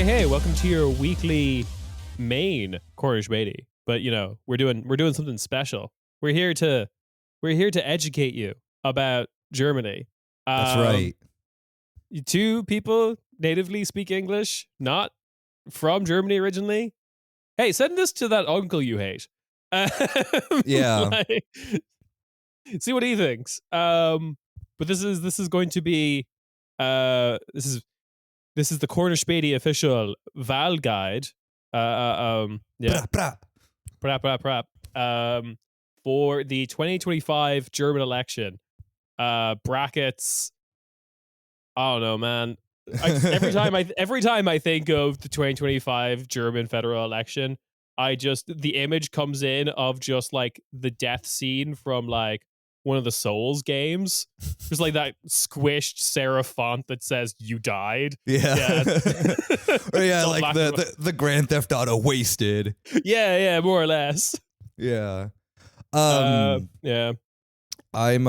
Hey, welcome to your weekly main Cornish Späti. But we're doing something special. We're here to educate you about Germany. That's right. Two people natively speak English, not from Germany originally. Hey, send this to that uncle you hate. Yeah. See what he thinks. But this is going to be this is the Cornish Späti official Val guide. Yeah. Brap, brap. For the 2025 German election. Brackets. I don't know, man. Every time I think of the 2025 German federal election, the image comes in of just like the death scene from like one of the Souls games. Just like that squished serif font that says "You died." Yeah. Or yeah, like the Grand Theft Auto wasted. Yeah, more or less. Yeah. Yeah. I'm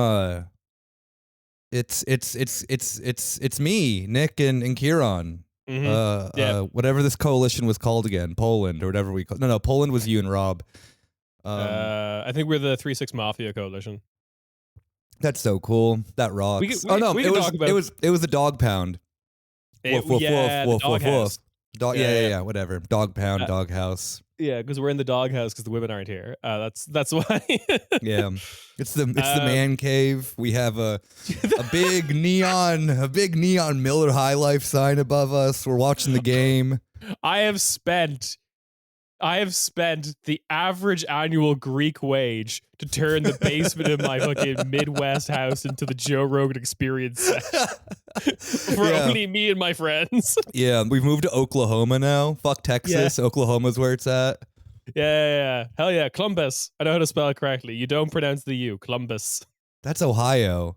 it's me, Nick and Kieran. Mm-hmm. Whatever this coalition was called again, Poland or whatever we call. No, Poland was you and Rob. I think we're the 3-6 Mafia coalition. That's so cool. That rocks. It was the dog pound. The dog house. Yeah, whatever. Dog pound, dog house. Yeah, because we're in the doghouse because the women aren't here. That's why. Yeah, it's the man cave. We have a big neon Miller High Life sign above us. We're watching the game. I have spent the average annual Greek wage to turn the basement of my fucking Midwest house into the Joe Rogan Experience set. For only me and my friends. Yeah, we've moved to Oklahoma now. Fuck Texas. Yeah. Oklahoma's where it's at. Yeah. Hell yeah. Columbus. I know how to spell it correctly. You don't pronounce the U. Columbus. That's Ohio.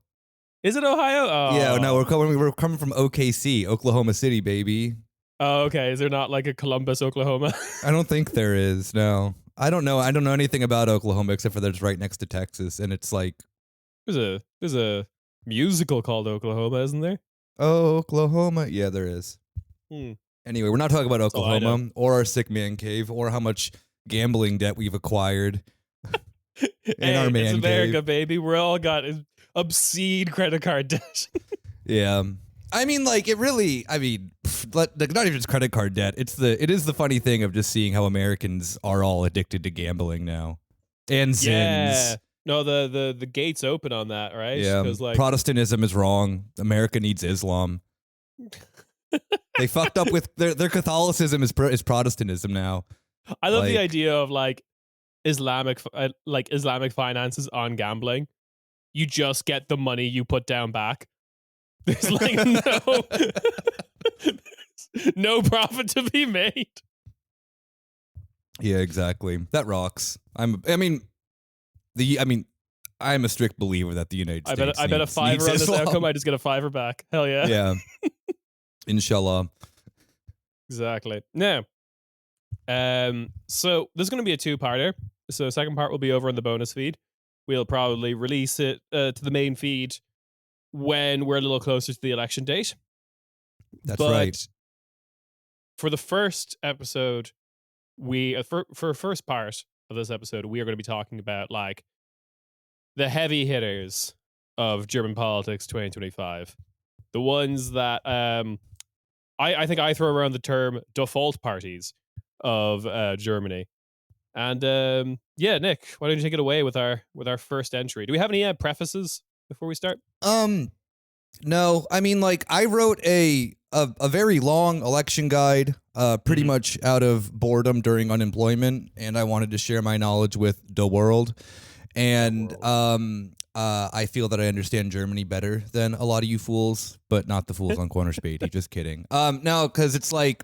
Is it Ohio? Oh. Yeah, no, we're coming from OKC, Oklahoma City, baby. Oh, okay. Is there not like a Columbus, Oklahoma? I don't think there is. No, I don't know. I don't know anything about Oklahoma except for that it's right next to Texas, and it's like there's a musical called Oklahoma, isn't there? Oh, Oklahoma. Yeah, there is. Anyway, we're not talking about Oklahoma or our sick man cave or how much gambling debt we've acquired in our man it's America, cave. Baby. We're all got obscene credit card debt. Yeah. I mean, like, it really, not even just credit card debt. It is the funny thing of just seeing how Americans are all addicted to gambling now. And sins. Yeah. No, the gate's open on that, right? Yeah. Like, Protestantism is wrong. America needs Islam. They fucked up with their Catholicism is Protestantism now. I love the idea of like Islamic finances on gambling. You just get the money you put down back. There's like no profit to be made. Yeah, exactly. That rocks. I'm a strict believer that the United States. I bet a $5 on this outcome. I just get a $5 back. Hell yeah. Yeah. Inshallah. Exactly. Now, so there's going to be a 2-parter. So the second part will be over on the bonus feed. We'll probably release it to the main feed when we're a little closer to the election date. That's right. For the first episode, for first part of this episode, we are going to be talking about like the heavy hitters of German politics 2025. The ones that I think I throw around the term default parties of Germany. And Nick, why don't you take it away with our first entry? Do we have any prefaces before we start? No. I mean, like, I wrote a very long election guide, pretty much out of boredom during unemployment, and I wanted to share my knowledge with the world. And I feel that I understand Germany better than a lot of you fools, but not the fools on Cornish Späti. Just kidding. No, because it's like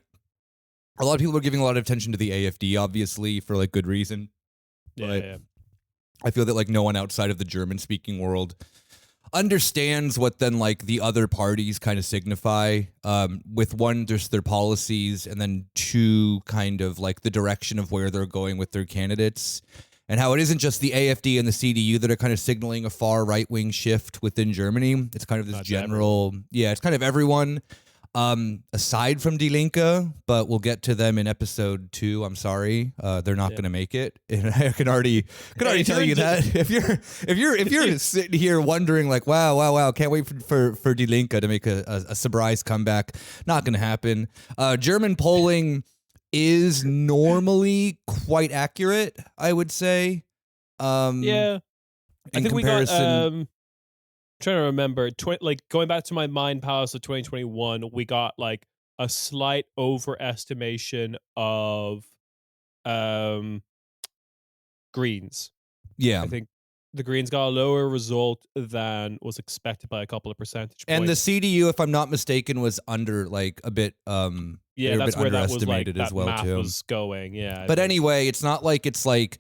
a lot of people are giving a lot of attention to the AfD, obviously, for like good reason. Yeah. I feel that like no one outside of the German-speaking world understands what then like the other parties kind of signify. With one, just their policies, and then two, kind of like the direction of where they're going with their candidates. And how it isn't just the AfD and the CDU that are kind of signaling a far right-wing shift within Germany. It's kind of this general, it's kind of everyone. Aside from Die Linke, but we'll get to them in episode 2. I'm sorry, they're not going to make it. And I can already tell you that if you're sitting here wondering like, wow, can't wait for Die Linke to make a surprise comeback. Not going to happen. German polling is normally quite accurate, I would say. Yeah, I think comparison, we got. Trying to remember, going back to my mind palace of 2021, we got like a slight overestimation of Greens. yeah. I think the Greens got a lower result than was expected by a couple of percentage points. And the CDU, if I'm not mistaken, was under like a bit. Yeah, that's where that was like as that well math too. was going. Yeah, but anyway, it's not like it's like.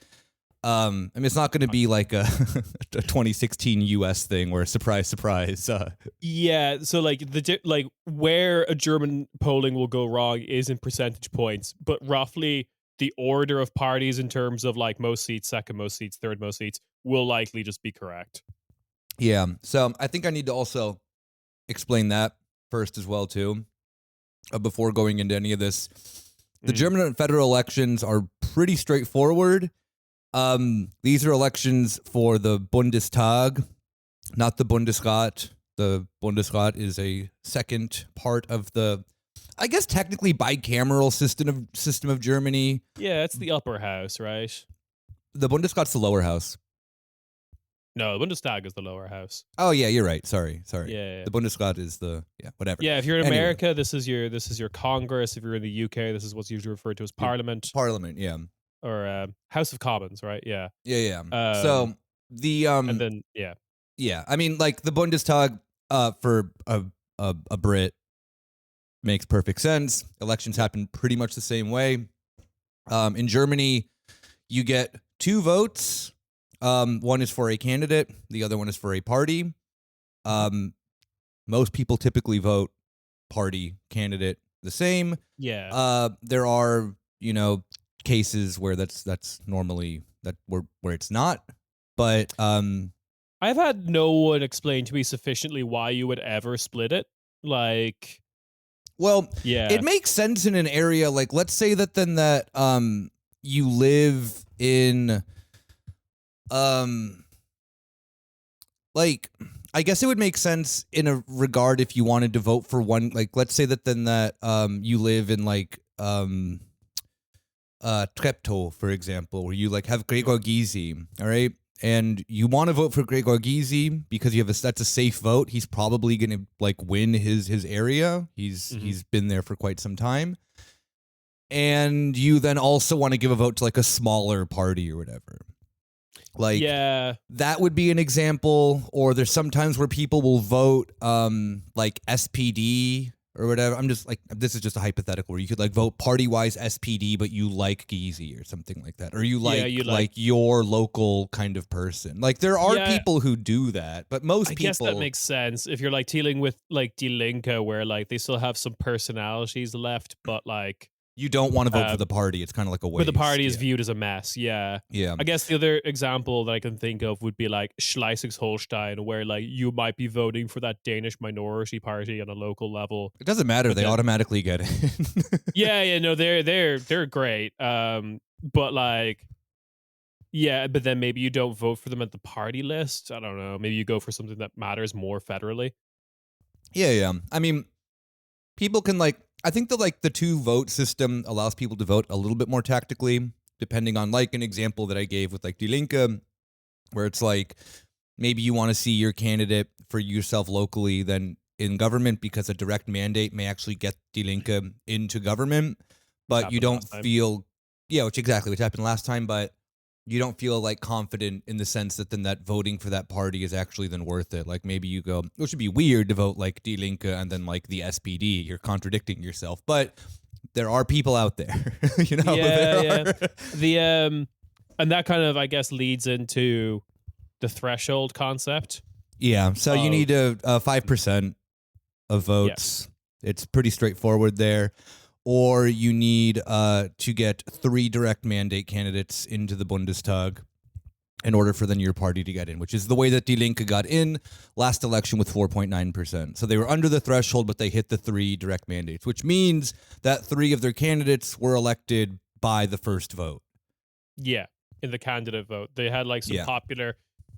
I mean, it's not going to be like a 2016 U.S. thing where surprise, surprise. Yeah, so like where a German polling will go wrong is in percentage points, but roughly the order of parties in terms of like most seats, second most seats, third most seats will likely just be correct. Yeah, so I think I need to also explain that first as well too, before going into any of this. The German federal elections are pretty straightforward. These are elections for the Bundestag, not the Bundesrat. The Bundesrat is a second part of the, I guess, technically bicameral system of Germany. Yeah, it's the upper house, right? The Bundesrat's the lower house. No, the Bundestag is the lower house. Oh yeah, you're right. Sorry. Yeah. The Bundesrat is the whatever. Yeah, if you're in America, this is your Congress. If you're in the UK, this is what's usually referred to as Parliament. Parliament, yeah. Or House of Commons, right? Yeah. Yeah. So the and then yeah. I mean, like the Bundestag for a Brit makes perfect sense. Elections happen pretty much the same way. In Germany, you get 2 votes. One is for a candidate, the other one is for a party. Most people typically vote party candidate the same. Yeah. There are, cases where that's normally where it's not, but I've had no one explain to me sufficiently why you would ever split it. Like, well, yeah, it makes sense in an area like, let's say that you live in like, I guess it would make sense in a regard if you wanted to vote for one, like let's say that you live in like Treptow, for example, where you like have Gregor Gysi, all right? And you want to vote for Gregor Gysi because that's a safe vote. He's probably going to like win his area. He's been there for quite some time. And you then also want to give a vote to like a smaller party or whatever. Like, yeah, that would be an example. Or there's sometimes where people will vote like SPD or whatever. I'm just like, this is just a hypothetical where you could like vote party-wise SPD, but you like Gysi or something like that. Or you like your local kind of person. Like there are people who do that, but most people... I guess that makes sense. If you're like dealing with like Die Linke, where like they still have some personalities left, but like... You don't want to vote for the party. It's kind of like a waste. But the party is viewed as a mess, yeah. I guess the other example that I can think of would be like Schleswig-Holstein, where like you might be voting for that Danish minority party on a local level. It doesn't matter. They automatically get it. No, they're great. But like, yeah, but then maybe you don't vote for them at the party list. I don't know. Maybe you go for something that matters more federally. Yeah. I mean, people can like... I think that like the 2 vote system allows people to vote a little bit more tactically, depending on like an example that I gave with like Die Linke, where it's like maybe you want to see your candidate for yourself locally than in government because a direct mandate may actually get Die Linke into government, but you don't feel, which happened last time, but you don't feel like confident in the sense that then that voting for that party is actually then worth it. Like maybe you go, which would be weird to vote like Die Linke and then like the SPD. You're contradicting yourself, but there are people out there, and that kind of, I guess, leads into the threshold concept. Yeah. So you need 5% of votes. Yeah. It's pretty straightforward there. Or you need to get 3 direct mandate candidates into the Bundestag. in order for then your party to get in, which is the way that Die Linke got in last election with 4.9%. So they were under the threshold, but they hit the 3 direct mandates, which means that 3 of their candidates were elected by the first vote. Yeah, in the candidate vote. They had like some Yeah. popular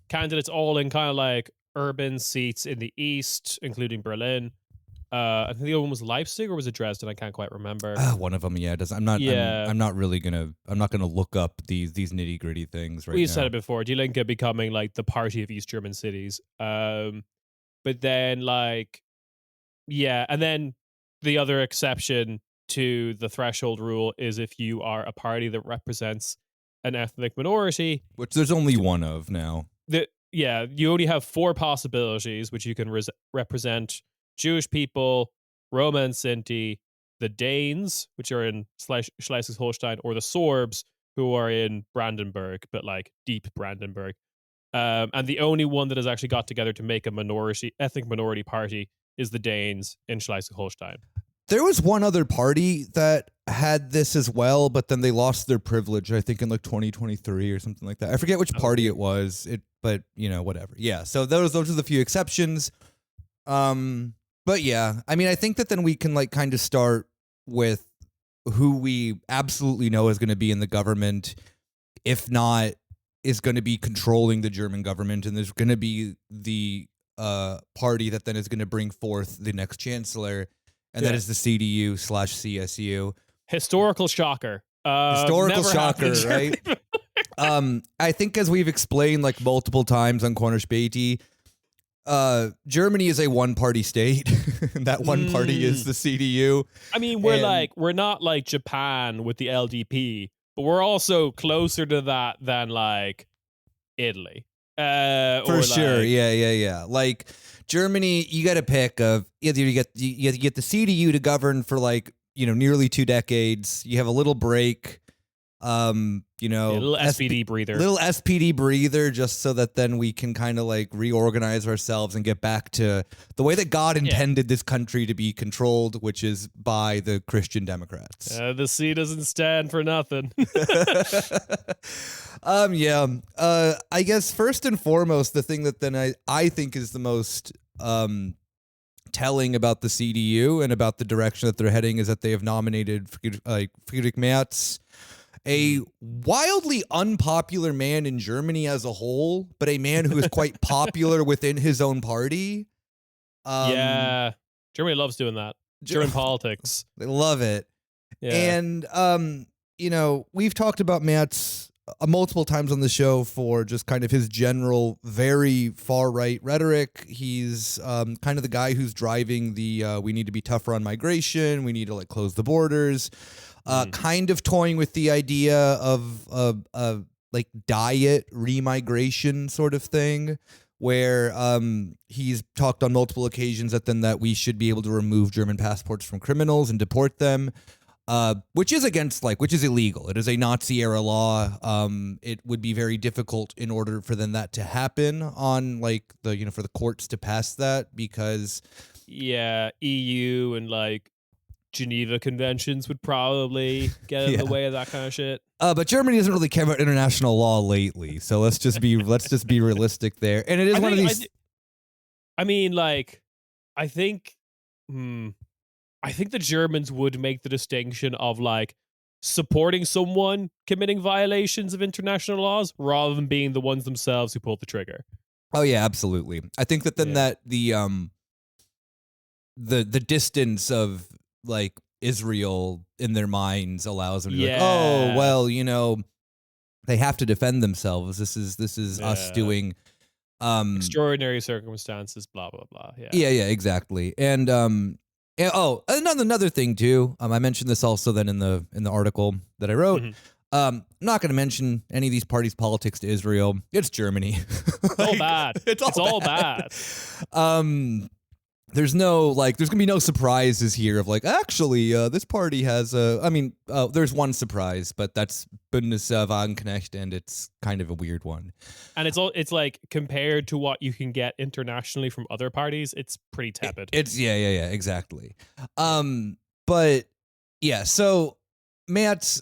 candidates all in kind of like urban seats in the east, including Berlin. I think the other one was Leipzig, or was it Dresden? I can't quite remember. One of them, yeah. I'm not really I'm not gonna look up these nitty gritty things right now. We said it before. Die Linke becoming like the party of East German cities. But then like, yeah, and then the other exception to the threshold rule is if you are a party that represents an ethnic minority, which there's only one of now. You only have 4 possibilities, which you can represent: Jewish people, Roma and Sinti, the Danes, which are in Schleswig-Holstein, or the Sorbs, who are in Brandenburg, but like deep Brandenburg. And the only one that has actually got together to make a ethnic minority party is the Danes in Schleswig-Holstein. There was one other party that had this as well, but then they lost their privilege, I think in like 2023 or something like that. I forget which party it was. But whatever. Yeah. So those are the few exceptions. But yeah, I mean, I think that then we can like kind of start with who we absolutely know is going to be in the government, if not is going to be controlling the German government, and there's going to be the party that then is going to bring forth the next chancellor, and that is the CDU/CSU. Historical shocker. Historical shocker, right? I think as we've explained like multiple times on Corner Späti, Germany is a one-party state, and that one party is the CDU. I mean, we're not like Japan with the LDP, but we're also closer to that than like Italy. For sure, yeah. Like Germany, you got to pick of either you get the CDU to govern for like nearly 2 decades. You have a little break. A little SPD breather, just so that then we can kind of like reorganize ourselves and get back to the way that God intended this country to be controlled, which is by the Christian Democrats. The C doesn't stand for nothing. I guess first and foremost, the thing that then I think is the most telling about the CDU and about the direction that they're heading is that they have nominated Friedrich Merz, a wildly unpopular man in Germany as a whole, but a man who is quite popular within his own party. Germany loves doing that. German politics. They love it. Yeah. And, we've talked about Merz multiple times on the show for just kind of his general, very far-right rhetoric. He's kind of the guy who's driving the we need to be tougher on migration, we need to close the borders. Kind of toying with the idea of like diet remigration sort of thing, where he's talked on multiple occasions that we should be able to remove German passports from criminals and deport them, which is illegal. It is a Nazi era law. It would be very difficult in order for that to happen on for the courts to pass that, because EU and Geneva conventions would probably get in the way of that kind of shit. But Germany doesn't really care about international law lately, so let's just be realistic there. And it is one of these. I think the Germans would make the distinction of supporting someone committing violations of international laws rather than being the ones themselves who pulled the trigger. Oh yeah, absolutely. I think that that the distance of Israel in their minds allows them to be they have to defend themselves. This is us doing extraordinary circumstances, blah blah blah. Yeah, exactly. And another thing too. I mentioned this also then in the article that I wrote. I'm not going to mention any of these parties' politics to Israel. It's Germany. It's all bad. It's all bad. There's going to be no surprises here of actually, this party has there's one surprise, but that's Bundeswagenknecht, and it's kind of a weird one. And it's compared to what you can get internationally from other parties, it's pretty tepid. It's exactly. But yeah, so Merz,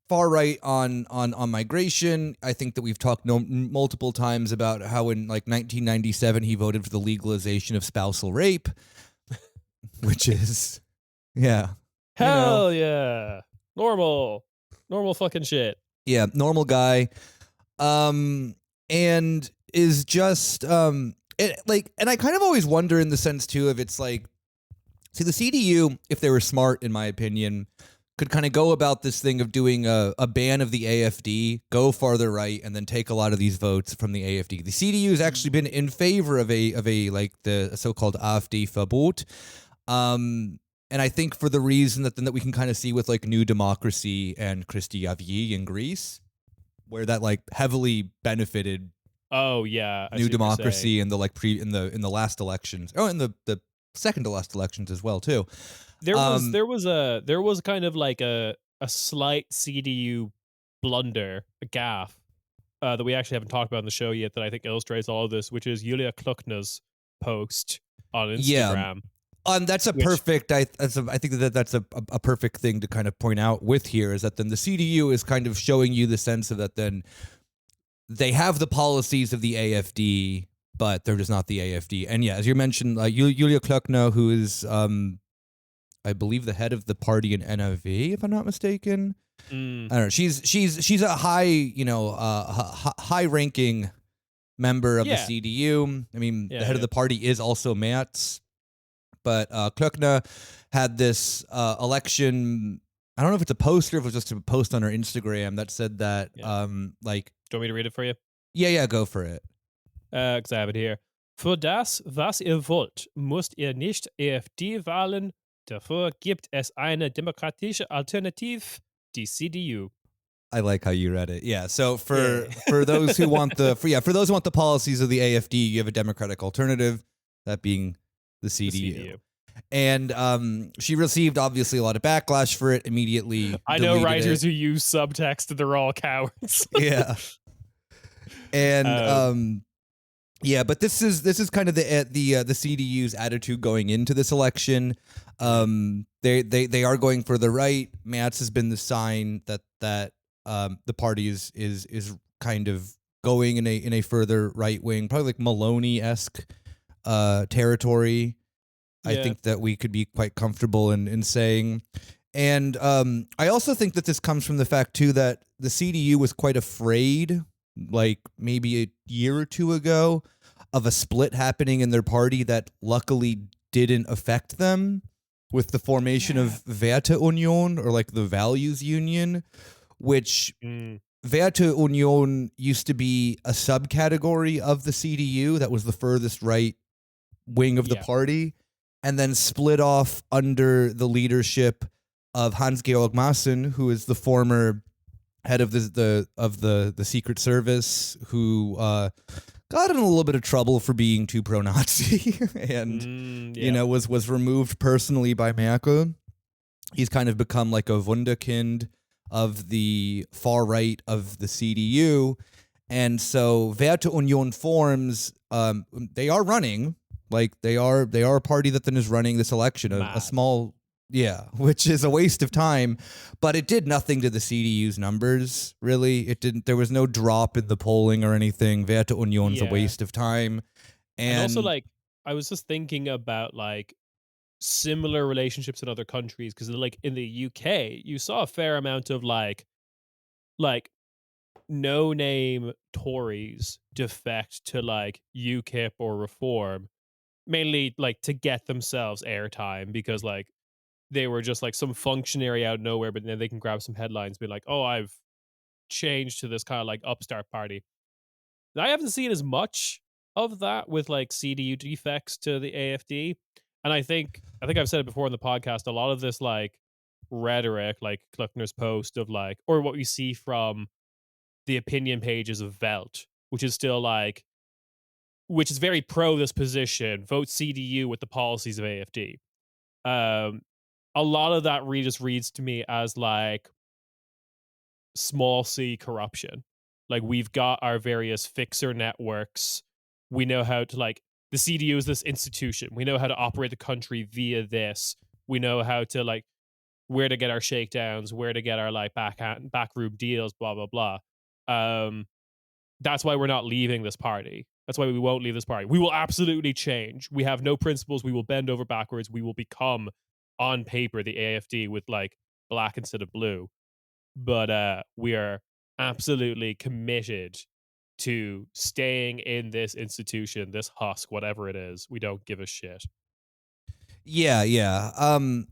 far right on migration. I think that we've talked multiple times about how in like 1997 he voted for the legalization of spousal rape, which is yeah, Hell yeah. Normal fucking shit. yeah, normal guy. And is just and I kind of always wonder in the sense too of it's like, see, the CDU, if they were smart, in my opinion, could kind of go about this thing of doing a ban of the AFD, go farther right, and then take a lot of these votes from the AFD. The CDU has actually been in favor of a like the so-called AfD Verbot. And I think for the reason that we can kind of see with like New Democracy and Christi Aviv in Greece, where that like heavily benefited Oh yeah, I New see what you're Democracy saying. in the like in the last elections. Oh, in the second to last elections as well too. There was kind of like a slight CDU blunder, a gaffe, that we actually haven't talked about on the show yet that I think illustrates all of this, which is Julia Kluckner's post on Yeah, Instagram. that's a Which perfect. I think that's a perfect thing to kind of point out with here is that then the CDU is kind of showing you the sense of that then they have the policies of the AFD, but they're just not the AFD. And yeah, as you mentioned, Julia Klöckner, who is, I believe, the head of the party in NRV, if I'm not mistaken. I don't know. She's a high, high ranking member of the yeah, CDU. I mean, the yeah, head of yeah. the party is also Merz, but Klöckner had this election. I don't know if it's a poster, if it was just a post on her Instagram that said that, Yeah. like, Do you want me to read it for you? yeah, go for it. Because I have it here. Für das, was ihr wollt, müsst ihr nicht AfD wählen. Dafür gibt es eine demokratische Alternative, die CDU. I like how you read it. Yeah. So Yeah. for those who want for those who want the policies of the AFD, you have a democratic alternative, that being the CDU. CDU. And she received obviously a lot of backlash for it. Immediately, I know writers it. who use subtext; they're all cowards. Yeah. And yeah, but this is kind of the CDU's attitude going into this election. They are going for the right. Merz has been the sign that the party is kind of going in a further right wing, probably like Maloney-esque territory. Yeah. I think that we could be quite comfortable in saying. And I also think that this comes from the fact too that the CDU was quite afraid, like maybe a year or two ago, of a split happening in their party that luckily didn't affect them with the formation of Werteunion, or like the Values Union, which Werteunion used to be a subcategory of the CDU that was the furthest right wing of the party, and then split off under the leadership of Hans-Georg Maaßen, who is the former head of the Secret Service, who got in a little bit of trouble for being too pro-Nazi and was removed personally by Merkel. He's kind of become like a wunderkind of the far right of the CDU, and so Werteunion forms. They are running, like they are a party that then is running this election, a small. Yeah, which is a waste of time, but it did nothing to the CDU's numbers, really. It didn't. There was no drop in the polling or anything. Werteunion's a waste of time. And also, like, I was just thinking about, like, similar relationships in other countries, because, like, in the UK, you saw a fair amount of, like no-name Tories defect to, like, UKIP or Reform, mainly, like, to get themselves airtime, because, like, they were just like some functionary out of nowhere, but then they can grab some headlines, be like, "Oh, I've changed to this kind of like upstart party." And I haven't seen as much of that with like CDU defects to the AFD, and I think I've said it before in the podcast. A lot of this like rhetoric, like Kluckner's post of like, or what we see from the opinion pages of Welt, which is still like, which is very pro this position. Vote CDU with the policies of AFD. A lot of that just reads to me as like small c corruption. Like, we've got our various fixer networks. We know how to, like, the CDU is this institution. We know how to operate the country via this. We know how to, like, where to get our shakedowns, where to get our like backroom deals, blah blah blah. Um, that's why we're not leaving this party. That's why we won't leave this party. We will absolutely change. We have no principles. We will bend over backwards. We will become, on paper, the AFD with like black instead of blue. But we are absolutely committed to staying in this institution, this husk, whatever it is. We don't give a shit. Yeah, yeah.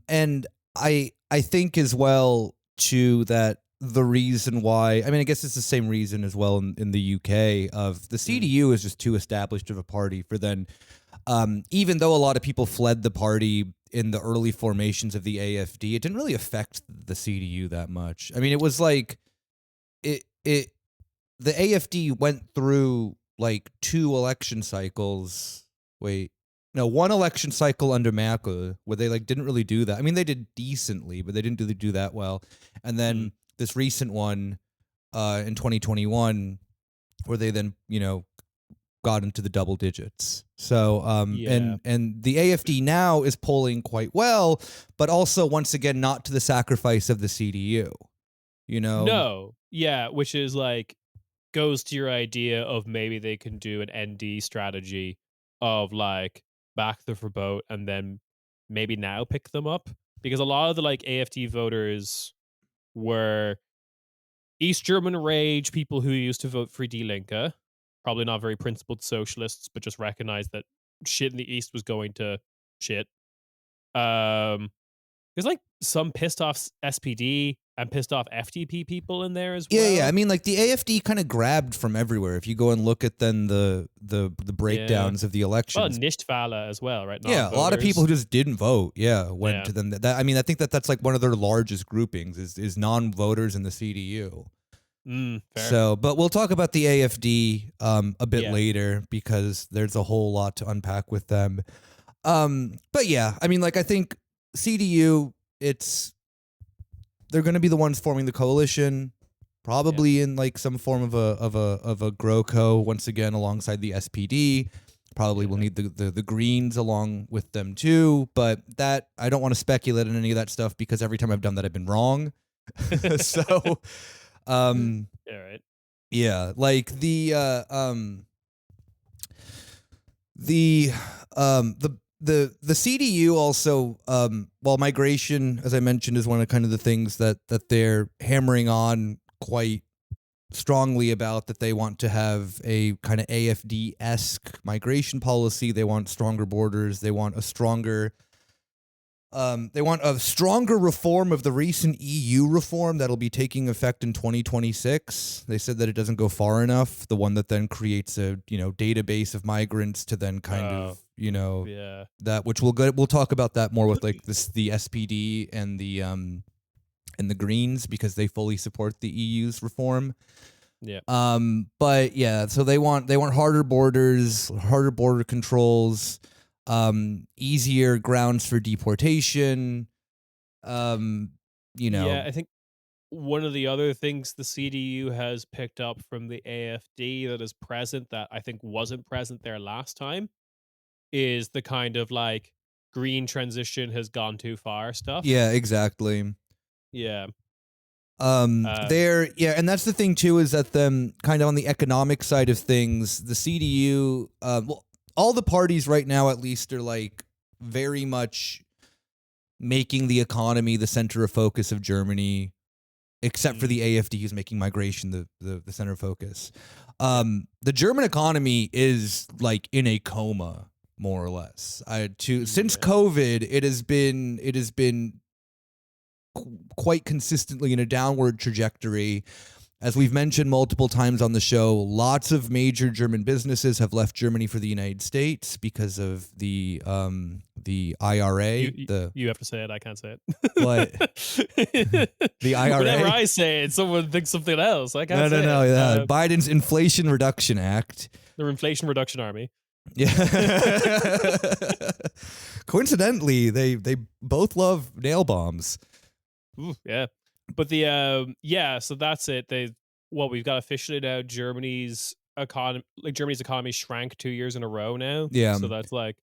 And I think as well too that the reason why, I mean, I guess it's the same reason as well in the UK of the CDU is just too established of a party for then. Even though a lot of people fled the party in the early formations of the AFD, it didn't really affect the CDU that much. I mean, it was like it the AFD went through like 2 election cycles. Wait, no, 1 election cycle under Merkel where they like didn't really do that. I mean, they did decently, but they didn't really do that well. And then this recent one in 2021 where they then, got into the double digits. So Yeah. and the AFD now is polling quite well, but also once again not to the sacrifice of the CDU. No. Yeah, which is like goes to your idea of maybe they can do an ND strategy of like back the verboten and then maybe now pick them up, because a lot of the like AFD voters were East German rage people who used to vote for Die Linke, probably not very principled socialists, but just recognized that shit in the East was going to shit. Um, there's like some pissed off SPD and pissed off FDP people in there as Yeah, well. yeah. I mean, like the AFD kind of grabbed from everywhere. If you go and look at then the Yeah. breakdowns of the Well, elections, Nichtwähler as well, right? yeah, a lot of people who Non-voters. just didn't vote, yeah, went Yeah. to them. That I mean, I think that's like one of their largest groupings is non-voters in the CDU. Fair. So, but we'll talk about the AFD a bit Yeah. later because there's a whole lot to unpack with them. But yeah, I mean, like I think CDU, they're going to be the ones forming the coalition, probably in like some form of a GroKo once again alongside the SPD. Probably will need the Greens along with them too, but that I don't want to speculate on any of that stuff because every time I've done that I've been wrong. So, Yeah, right. yeah, like the CDU also while migration, as I mentioned, is one of kind of the things that they're hammering on quite strongly about, that they want to have a kind of AFD-esque migration policy. They want stronger borders. They want a stronger reform of the recent EU reform that'll be taking effect in 2026. They said that it doesn't go far enough. The one that then creates a database of migrants to then kind of Yeah. that, which we'll talk about that more with like the SPD and the Greens because they fully support the EU's reform. Yeah. But yeah, so they want harder borders, harder border controls, easier grounds for deportation. Yeah, I think one of the other things the CDU has picked up from the AFD that is present that I think wasn't present there last time is the kind of like green transition has gone too far stuff. Yeah, exactly. Yeah. And that's the thing too, is that them kind of on the economic side of things, the CDU, well, all the parties right now at least are like very much making the economy the center of focus of Germany, except for the AFD who's making migration the center of focus. The German economy is like in a coma, more or less. Since COVID, it has been quite consistently in a downward trajectory. As we've mentioned multiple times on the show, lots of major German businesses have left Germany for the United States because of the IRA. You have to say it. I can't say it. What? The IRA? Whenever I say it, someone thinks something else. I can't say it. No. Biden's Inflation Reduction Act. The Inflation Reduction Army. Yeah. Coincidentally, they both love nail bombs. Ooh, yeah. But so that's it. We've got officially now Germany's economy shrank 2 years in a row now. Yeah. So that's like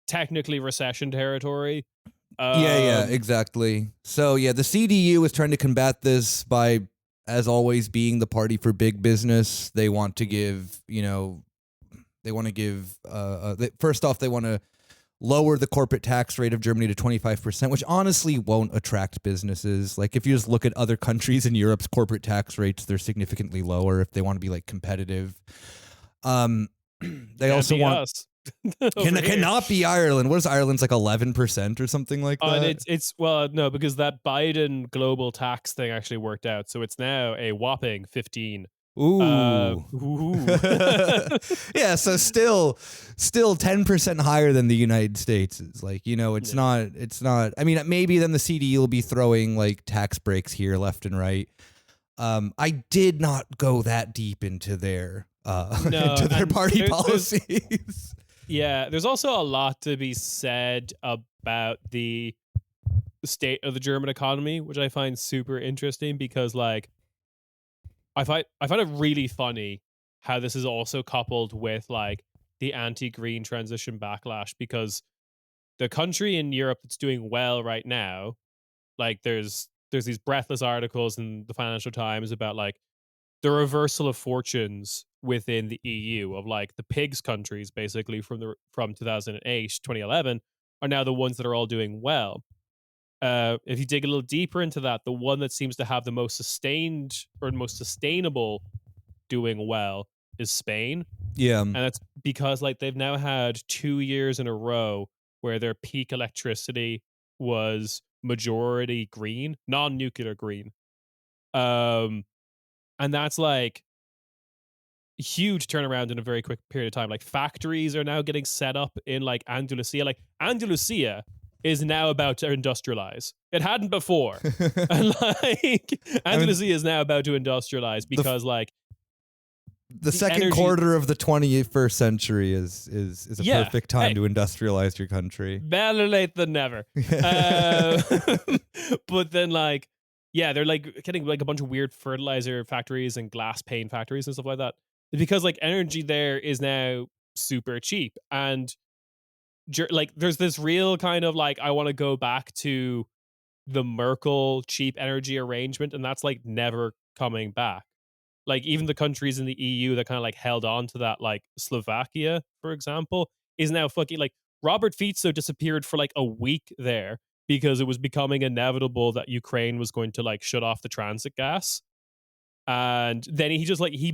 technically recession territory. Yeah, Um, exactly. So yeah, the CDU is trying to combat this by, as always, being the party for big business. They want to give, they want to give. First off, they want to lower the corporate tax rate of Germany to 25%, which honestly won't attract businesses. Like if you just look at other countries in Europe's corporate tax rates, they're significantly lower if they want to be like competitive. They can't also be want us over here. cannot be Ireland. What is Ireland's like 11% or something like And that? it's well, no, because that Biden global tax thing actually worked out, so it's now a whopping 15. Ooh. Ooh. Yeah, so still 10% higher than the United States is. Like, it's Yeah. not I mean, maybe then the CD will be throwing like tax breaks here left and right. I did not go that deep into their No, into their and party there's policies. yeah, there's also a lot to be said about the state of the German economy, which I find super interesting because like I find it really funny how this is also coupled with like the anti-green transition backlash because the country in Europe that's doing well right now, like there's these breathless articles in the Financial Times about like the reversal of fortunes within the EU of like the pigs countries basically from 2008 2011 are now the ones that are all doing well. If you dig a little deeper into that, the one that seems to have the most sustained or most sustainable doing well is Spain. Yeah. And that's because like they've now had 2 years in a row where their peak electricity was majority green, non-nuclear green. Um and that's like a huge turnaround in a very quick period of time. Like factories are now getting set up in like Andalusia. Like Andalusia is now about to industrialize. It hadn't before. And like I mean, Andalusia is now about to industrialize the because like the the second energy. quarter of the 21st century is a Yeah. perfect time Hey, to industrialize your country. better late than never. Uh, but then like yeah, they're like getting like a bunch of weird fertilizer factories and glass pane factories and stuff like that. Because like energy there is now super cheap and like there's this real kind of like I want to go back to the Merkel cheap energy arrangement and that's like never coming back. Like even the countries in the EU that kind of like held on to that, like Slovakia, for example, is now fucking like Robert Fico disappeared for like a week there because it was becoming inevitable that Ukraine was going to like shut off the transit gas. And then he just like he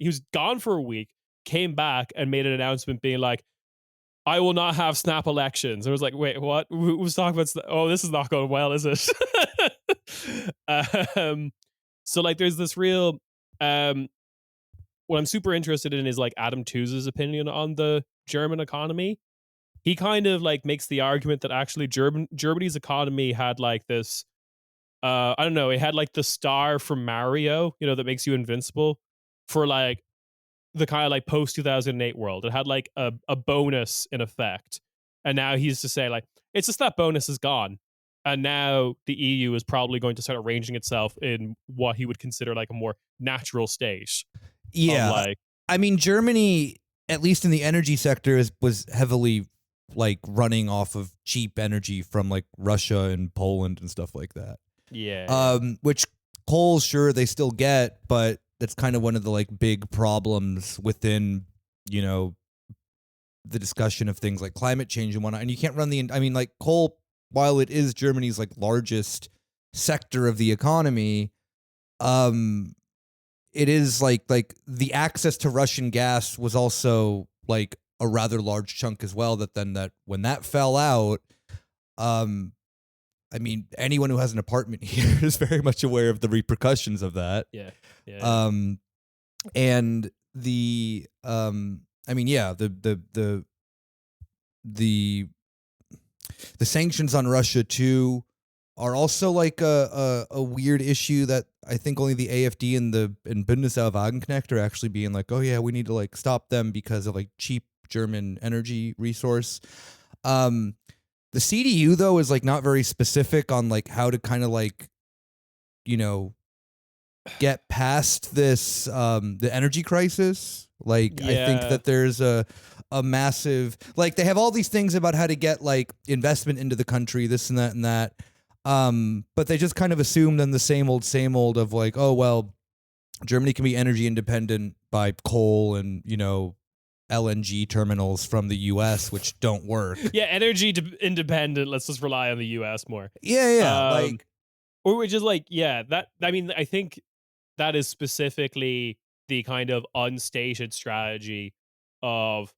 was gone for a week, came back and made an announcement being like, I will not have snap elections. I was like, wait, what? Who was talking about? Oh, this is not going well, is it? um, so like, there's this real. Um, what I'm super interested in is like Adam Tooze's opinion on the German economy. He kind of like makes the argument that actually Germany's economy had like this. I don't know. It had like the star from Mario, that makes you invincible for like the kind of like post 2008 world. It had like a bonus in effect. And now he's to say like, it's just that bonus is gone. And now the EU is probably going to start arranging itself in what he would consider like a more natural state of Yeah. like, I mean, Germany, at least in the energy sector, was heavily like running off of cheap energy from like Russia and Poland and stuff like that. yeah. Which coal, sure, they still get, but that's kind of one of the like big problems within, the discussion of things like climate change and whatnot. And you can't run I mean, like coal, while it is Germany's like largest sector of the economy, it is like the access to Russian gas was also like a rather large chunk as well. That when that fell out, I mean, anyone who has an apartment here is very much aware of the repercussions of that. Yeah. Yeah. And I mean, yeah, the sanctions on Russia too are also like a weird issue that I think only the AfD and Bundestag are actually being like, oh yeah, we need to like stop them because of like cheap German energy resource. The CDU though is like not very specific on like how to kind of like, get past this the energy crisis. Like, I think Yeah. that there's a massive, like, they have all these things about how to get like investment into the country, this and that and that. But they just kind of assume then the same old of like, oh well, Germany can be energy independent by coal and, LNG terminals from the US, which don't work. Yeah, energy independent. Let's just rely on the US more. Yeah, Um, like, or which is like, yeah, that, I mean, I think that is specifically the kind of unstated strategy of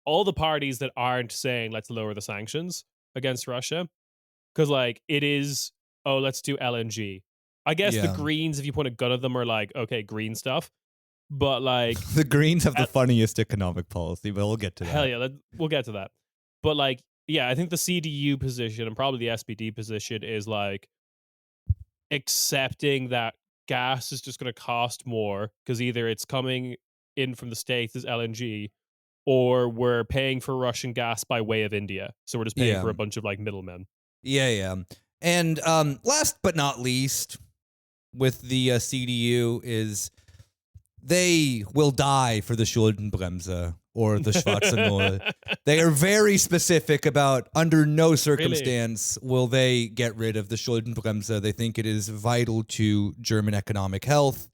all the parties that aren't saying let's lower the sanctions against Russia. Because like it is, oh, let's do LNG. I guess the yeah. Greens, if you point a gun at them, are like, okay, green stuff. But like, The Greens have the at, funniest economic policy, but we'll get to hell that. yeah, we'll get to that. But like, yeah, I think the CDU position and probably the SPD position is like accepting that gas is just going to cost more because either it's coming in from the States as LNG or we're paying for Russian gas by way of India. So we're just paying Yeah. for a bunch of like middlemen. Yeah. And last but not least, with the CDU is they will die for the Schuldenbremse or the Schwarze Null. They are very specific about under no circumstance will they get rid of the Schuldenbremse. They think it is vital to German economic health.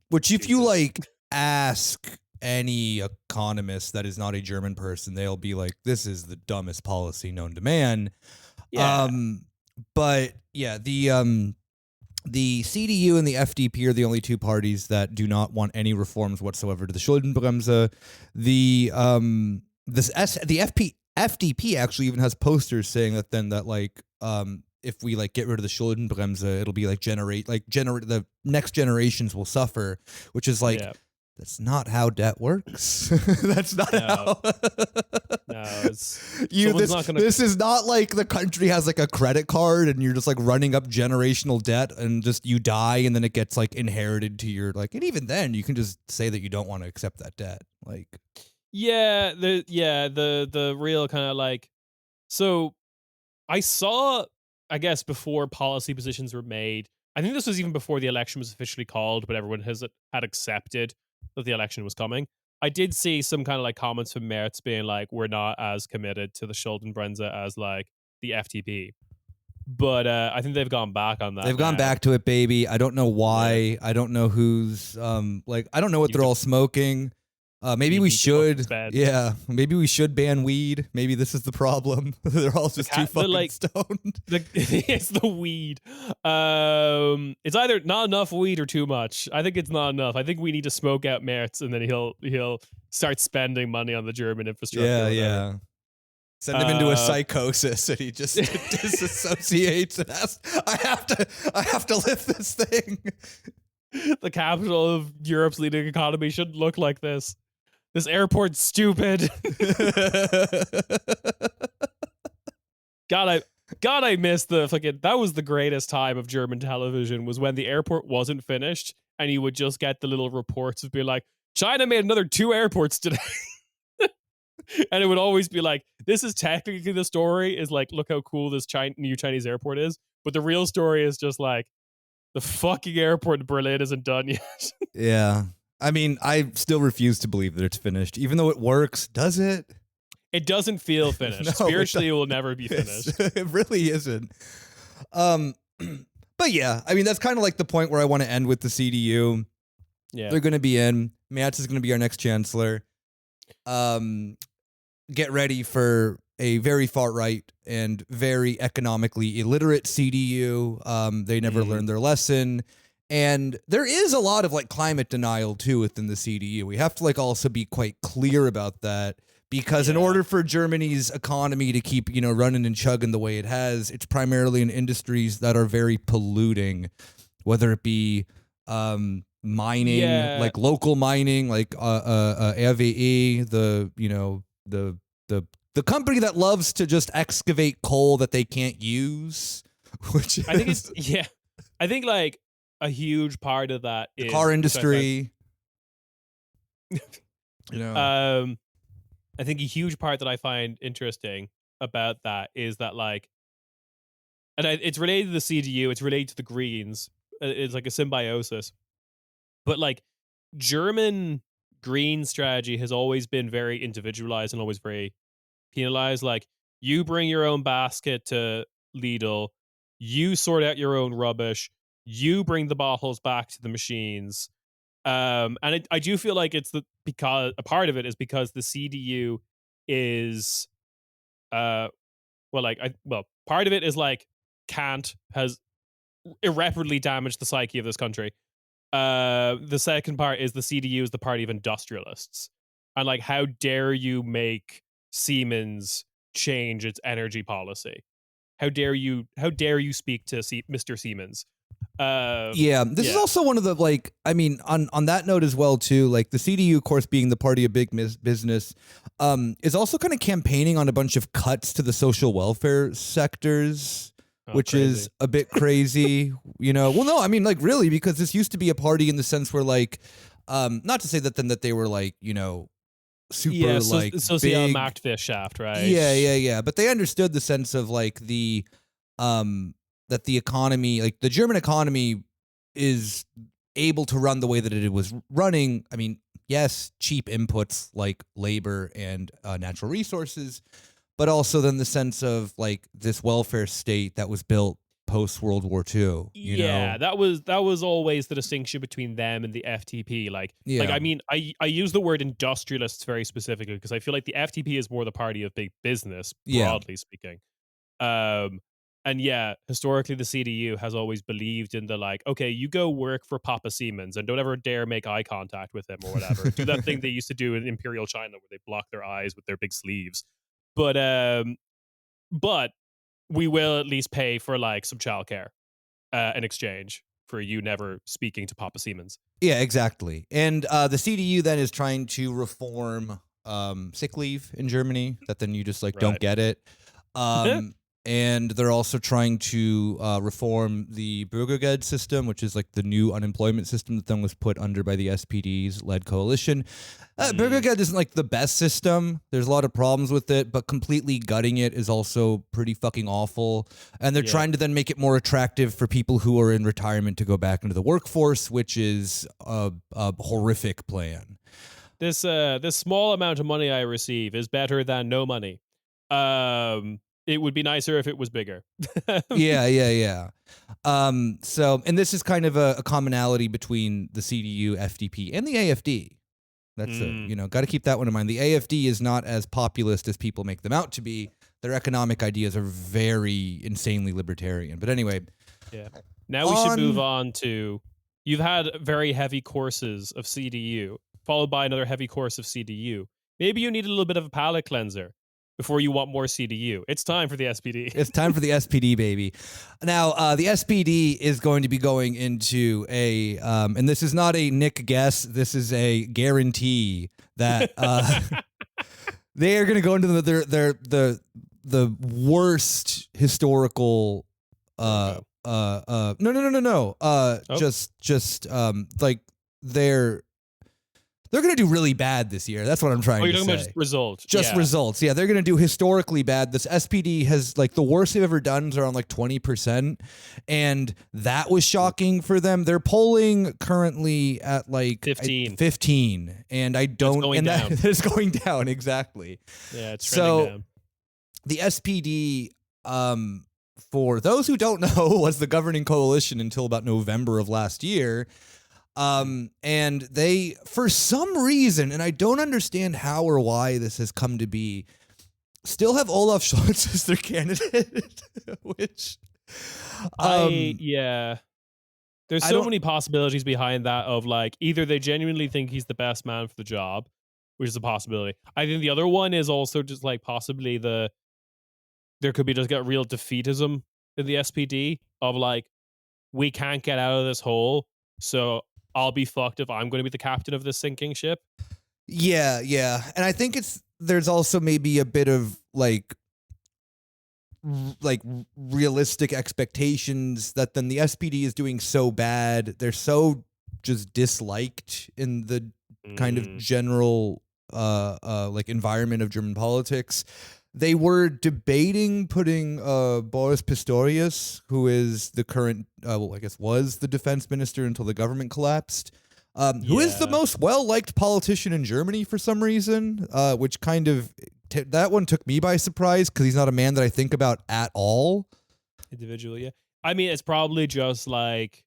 Which if you like ask any economist that is not a German person, they'll be like, this is the dumbest policy known to man. Yeah. But yeah, the CDU and the FDP are the only two parties that do not want any reforms whatsoever to the Schuldenbremse. The FDP actually even has posters saying that like if we like get rid of the Schuldenbremse, it'll be like generate the next generations will suffer, which is like Yeah. that's not how debt works. That's not how. No, it's not gonna. This is not like the country has like a credit card and you're just like running up generational debt and just you die and then it gets like inherited to your like, and even then you can just say that you don't want to accept that debt. Like, The real kind of like, so I saw, I guess, before policy positions were made. I think this was even before the election was officially called, but everyone had accepted that the election was coming. I did see some kind of like comments from Merz being like, we're not as committed to the Schuldenbremse as like the FDP. But I think they've gone back on that. they've gone now. back to it, baby. I don't know why. Yeah. I don't know who's like I don't know what Need they're to- all smoking. Maybe need we to fucking should. spend. Yeah, maybe we should ban weed. Maybe this is the problem. They're all just too fucking like, stoned. It's the weed. It's either not enough weed or too much. I think it's not enough. I think we need to smoke out Merz, and then he'll start spending money on the German infrastructure. Yeah. Send him into a psychosis, and he just disassociates and has, I have to lift this thing. The capital of Europe's leading economy shouldn't look like this. This airport's stupid. God, I missed the fucking. That was the greatest time of German television. Was when the airport wasn't finished, and you would just get the little reports of being like, China made another 2 airports today. And it would always be like, this is technically the story is like, look how cool this new Chinese airport is. But the real story is just like, the fucking airport in Berlin isn't done yet. Yeah. I mean, I still refuse to believe that it's finished, even though it works. Does it? It doesn't feel finished. No, Spiritually, it will never be finished. It really isn't. But yeah, I mean, that's kind of like the point where I want to end with the CDU. Yeah. They're going to be in. Merz is going to be our next chancellor. Get ready for a very far right and very economically illiterate CDU. They never learned their lesson. And there is a lot of like climate denial too within the CDU. We have to like also be quite clear about that because in order for Germany's economy to keep, running and chugging the way it has, it's primarily in industries that are very polluting, whether it be mining, like local mining, like RWE, the company that loves to just excavate coal that they can't use, which is, I think it's I think like a huge part of that the is car industry. I think a huge part that I find interesting about that is that like, and it's related to the CDU, it's related to the Greens. It's like a symbiosis, but like German green strategy has always been very individualized and always very penalized. Like, you bring your own basket to Lidl, you sort out your own rubbish, you bring the bottles back to the machines. And I do feel like it's because a part of it is because the CDU is uh part of it is like Kant has irreparably damaged the psyche of this country. The second part is the CDU is the party of industrialists, and like, how dare you make Siemens change its energy policy? How dare you? How dare you speak to Mr. Siemens? Yeah, this is also one of the, like, I mean, on that note as well too, like the CDU, of course, being the party of big business, is also kind of campaigning on a bunch of cuts to the social welfare sectors, which crazy. is a bit crazy, you know. Well, no, I mean, like, really, because this used to be a party in the sense where, like, not to say that they were, like, you know, super like social big Marktwirtschaft, right? Yeah. But they understood the sense of like the that the economy, like the German economy, is able to run the way that it was running. I mean, yes, cheap inputs like labor and natural resources, but also then the sense of like this welfare state that was built post World War II. You know? That was always the distinction between them and the FTP. Like, Yeah. I mean, I use the word industrialists very specifically because I feel like the FTP is more the party of big business, broadly speaking. And yeah, historically the CDU has always believed in the, like, okay, you go work for Papa Siemens and don't ever dare make eye contact with him or whatever. Do that thing they used to do in Imperial China where they block their eyes with their big sleeves. But we will at least pay for like some childcare in exchange for you never speaking to Papa Siemens. Yeah, exactly. And the CDU then is trying to reform sick leave in Germany, that then you just like don't get it. And they're also trying to reform the Bürgergeld system, which is like the new unemployment system that then was put under by the SPD's led coalition. Bürgergeld isn't like the best system. There's a lot of problems with it, but completely gutting it is also pretty fucking awful. And they're trying to then make it more attractive for people who are in retirement to go back into the workforce, which is a horrific plan. This small amount of money I receive is better than no money. It would be nicer if it was bigger. Yeah. So, and this is kind of a commonality between the CDU, FDP, and the AFD. That's got to keep that one in mind. The AFD is not as populist as people make them out to be. Their economic ideas are very insanely libertarian. But anyway. Yeah. Now we should move on to, you've had very heavy courses of CDU, followed by another heavy course of CDU. Maybe you need a little bit of a palate cleanser before you want more CDU. It's time for the SPD. It's time for the SPD, baby. Now, the SPD is going to be going into a, and this is not a Nick guess, this is a guarantee that they are going to go into the worst historical. No. Just like they're going to do really bad this year. That's what I'm trying to say. You're talking about just results. Just results. Yeah, they're going to do historically bad. This SPD has, like, the worst they've ever done is around, like, 20%. And that was shocking for them. They're polling currently at, like, 15. And I don't... It's going down. It's going down, exactly. Yeah, it's trending down. The SPD... for those who don't know, was the governing coalition until about November of last year. And they, for some reason, and I don't understand how or why this has come to be, still have Olaf Scholz as their candidate, which, there's so many possibilities behind that of, like, either they genuinely think he's the best man for the job, which is a possibility. I think the other one is also just, like, possibly there could be just got real defeatism in the SPD of, like, we can't get out of this hole, so I'll be fucked if I'm going to be the captain of this sinking ship. Yeah. And I think there's also maybe a bit of like realistic expectations that then the SPD is doing so bad. They're so just disliked in the kind of general like environment of German politics. They were debating putting Boris Pistorius, who is the current, I guess was the defense minister until the government collapsed, who is the Yeah. most well-liked politician in Germany for some reason, which kind of that one took me by surprise because he's not a man that I think about at all. Individually, yeah. I mean, it's probably just like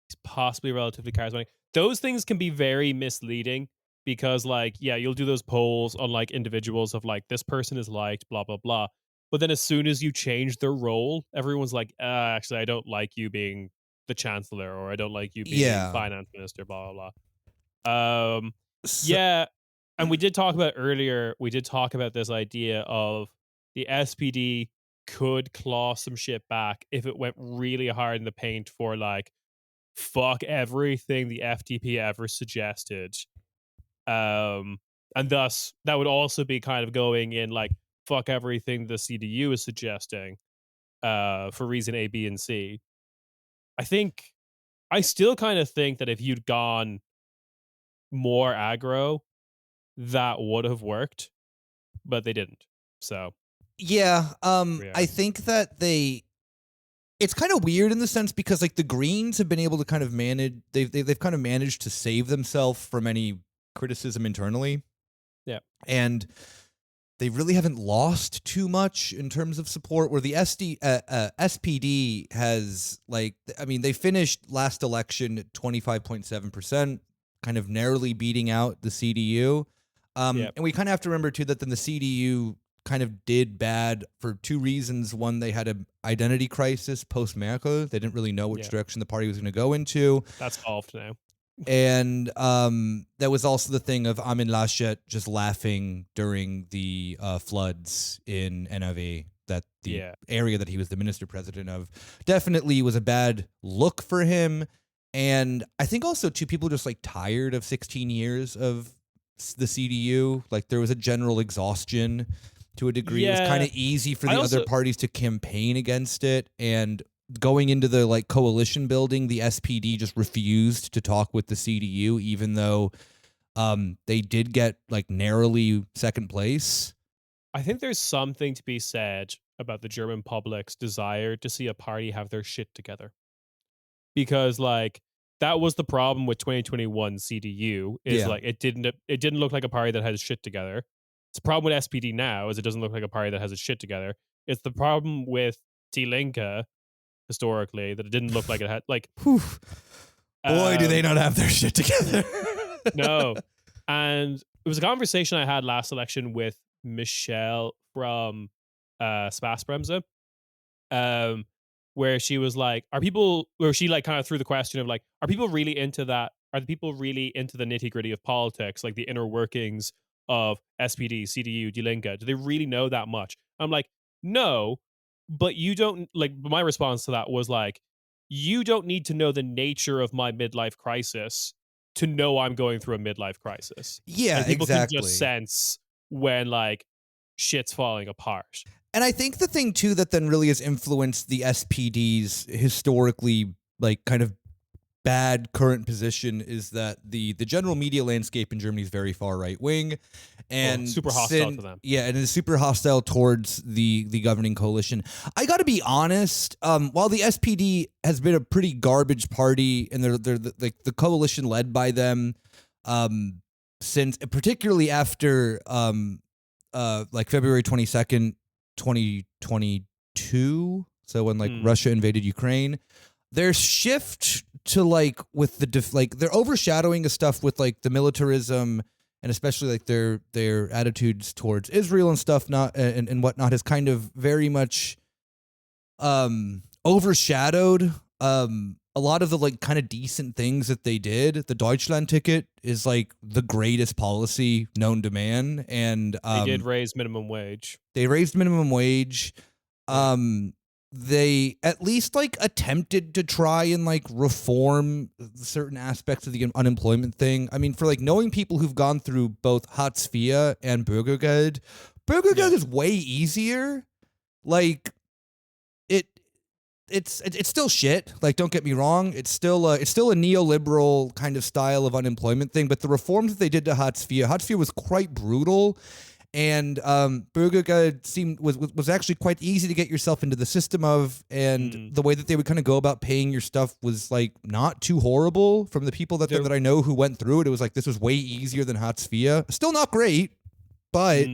he's possibly relatively charismatic. Those things can be very misleading because, like, yeah, you'll do those polls on like individuals of like this person is liked, blah blah blah. But then as soon as you change their role, everyone's like, actually, I don't like you being the chancellor, or I don't like you being Yeah. finance minister, blah blah blah. So, Yeah, and we did talk about earlier. We did talk about this idea of the SPD could claw some shit back if it went really hard in the paint for like fuck everything the FDP ever suggested. And thus that would also be kind of going in like fuck everything the CDU is suggesting for reason A, B, and C. I still kind of think that if you'd gone more aggro, that would have worked, but they didn't. So yeah, we I are. think that it's kind of weird in the sense because like the Greens have been able to kind of manage they've kind of managed to save themselves from any criticism internally, Yeah. and they really haven't lost too much in terms of support. Where the SPD has like, I mean, they finished last election at 25.7%, kind of narrowly beating out the CDU. Yeah. And we kind of have to remember too that then the CDU kind of did bad for two reasons. One, they had an identity crisis post Merkel. They didn't really know which Yeah. direction the party was going to go into. That's solved now. And that was also the thing of Armin Laschet just laughing during the floods in NRW, that the Yeah. area that he was the minister president of definitely was a bad look for him. And I think also, too, people just like tired of 16 years of the CDU. Like there was a general exhaustion to a degree. It was kind Yeah. of easy for I the other also parties to campaign against it. And going into the like coalition building, the SPD just refused to talk with the CDU, even though they did get like narrowly second place. I think there's something to be said about the German public's desire to see a party have their shit together. Because like that was the problem with 2021 CDU is Yeah. like it didn't look like a party that had its shit together. It's a problem with SPD now is it doesn't look like a party that has its shit together. It's the problem with Die Linke historically that it didn't look like it had like Whew. Boy, do they um, not have their shit together. no. And it was a conversation I had last election with Michelle from Spaßbremse, where she was like, where she like kind of threw the question of like, are people really into that? Are the people really into the nitty gritty of politics, like the inner workings of SPD, CDU, Die Linke? Do they really know that much? I'm like, no, but you don't like, my response to that was like, you don't need to know the nature of my midlife crisis to know I'm going through a midlife crisis. Yeah, And people can just exactly. sense when like shit's falling apart. And I think the thing too that then really has influenced the SPD's historically like kind of bad current position is that the general media landscape in Germany is very far right wing, and Super hostile to them. Yeah, and it's super hostile towards the governing coalition. I got to be honest. While the SPD has been a pretty garbage party, and they're like the coalition led by them, since particularly after like February 22nd, 2022. So when like Russia invaded Ukraine, their shift to like with the like they're overshadowing the stuff with like the militarism and especially like their attitudes towards Israel and stuff not and whatnot has kind of very much overshadowed a lot of the like kind of decent things that they did. The Deutschland ticket is like the greatest policy known to man, and They did raise minimum wage. they raised minimum wage. They at least like attempted to try and like reform certain aspects of the unemployment thing. I mean, for like knowing people who've gone through both Hartz IV and Bürgergeld, Bürgergeld is way easier. Like it's still shit. Like, don't get me wrong. It's still a neoliberal kind of style of unemployment thing. But the reforms that they did to Hartz IV was quite brutal. And Bürgergeld was actually quite easy to get yourself into the system of, and the way that they would kind of go about paying your stuff was like not too horrible. From the people that I know who went through it, it was like this was way easier than Hartz IV. Still not great, but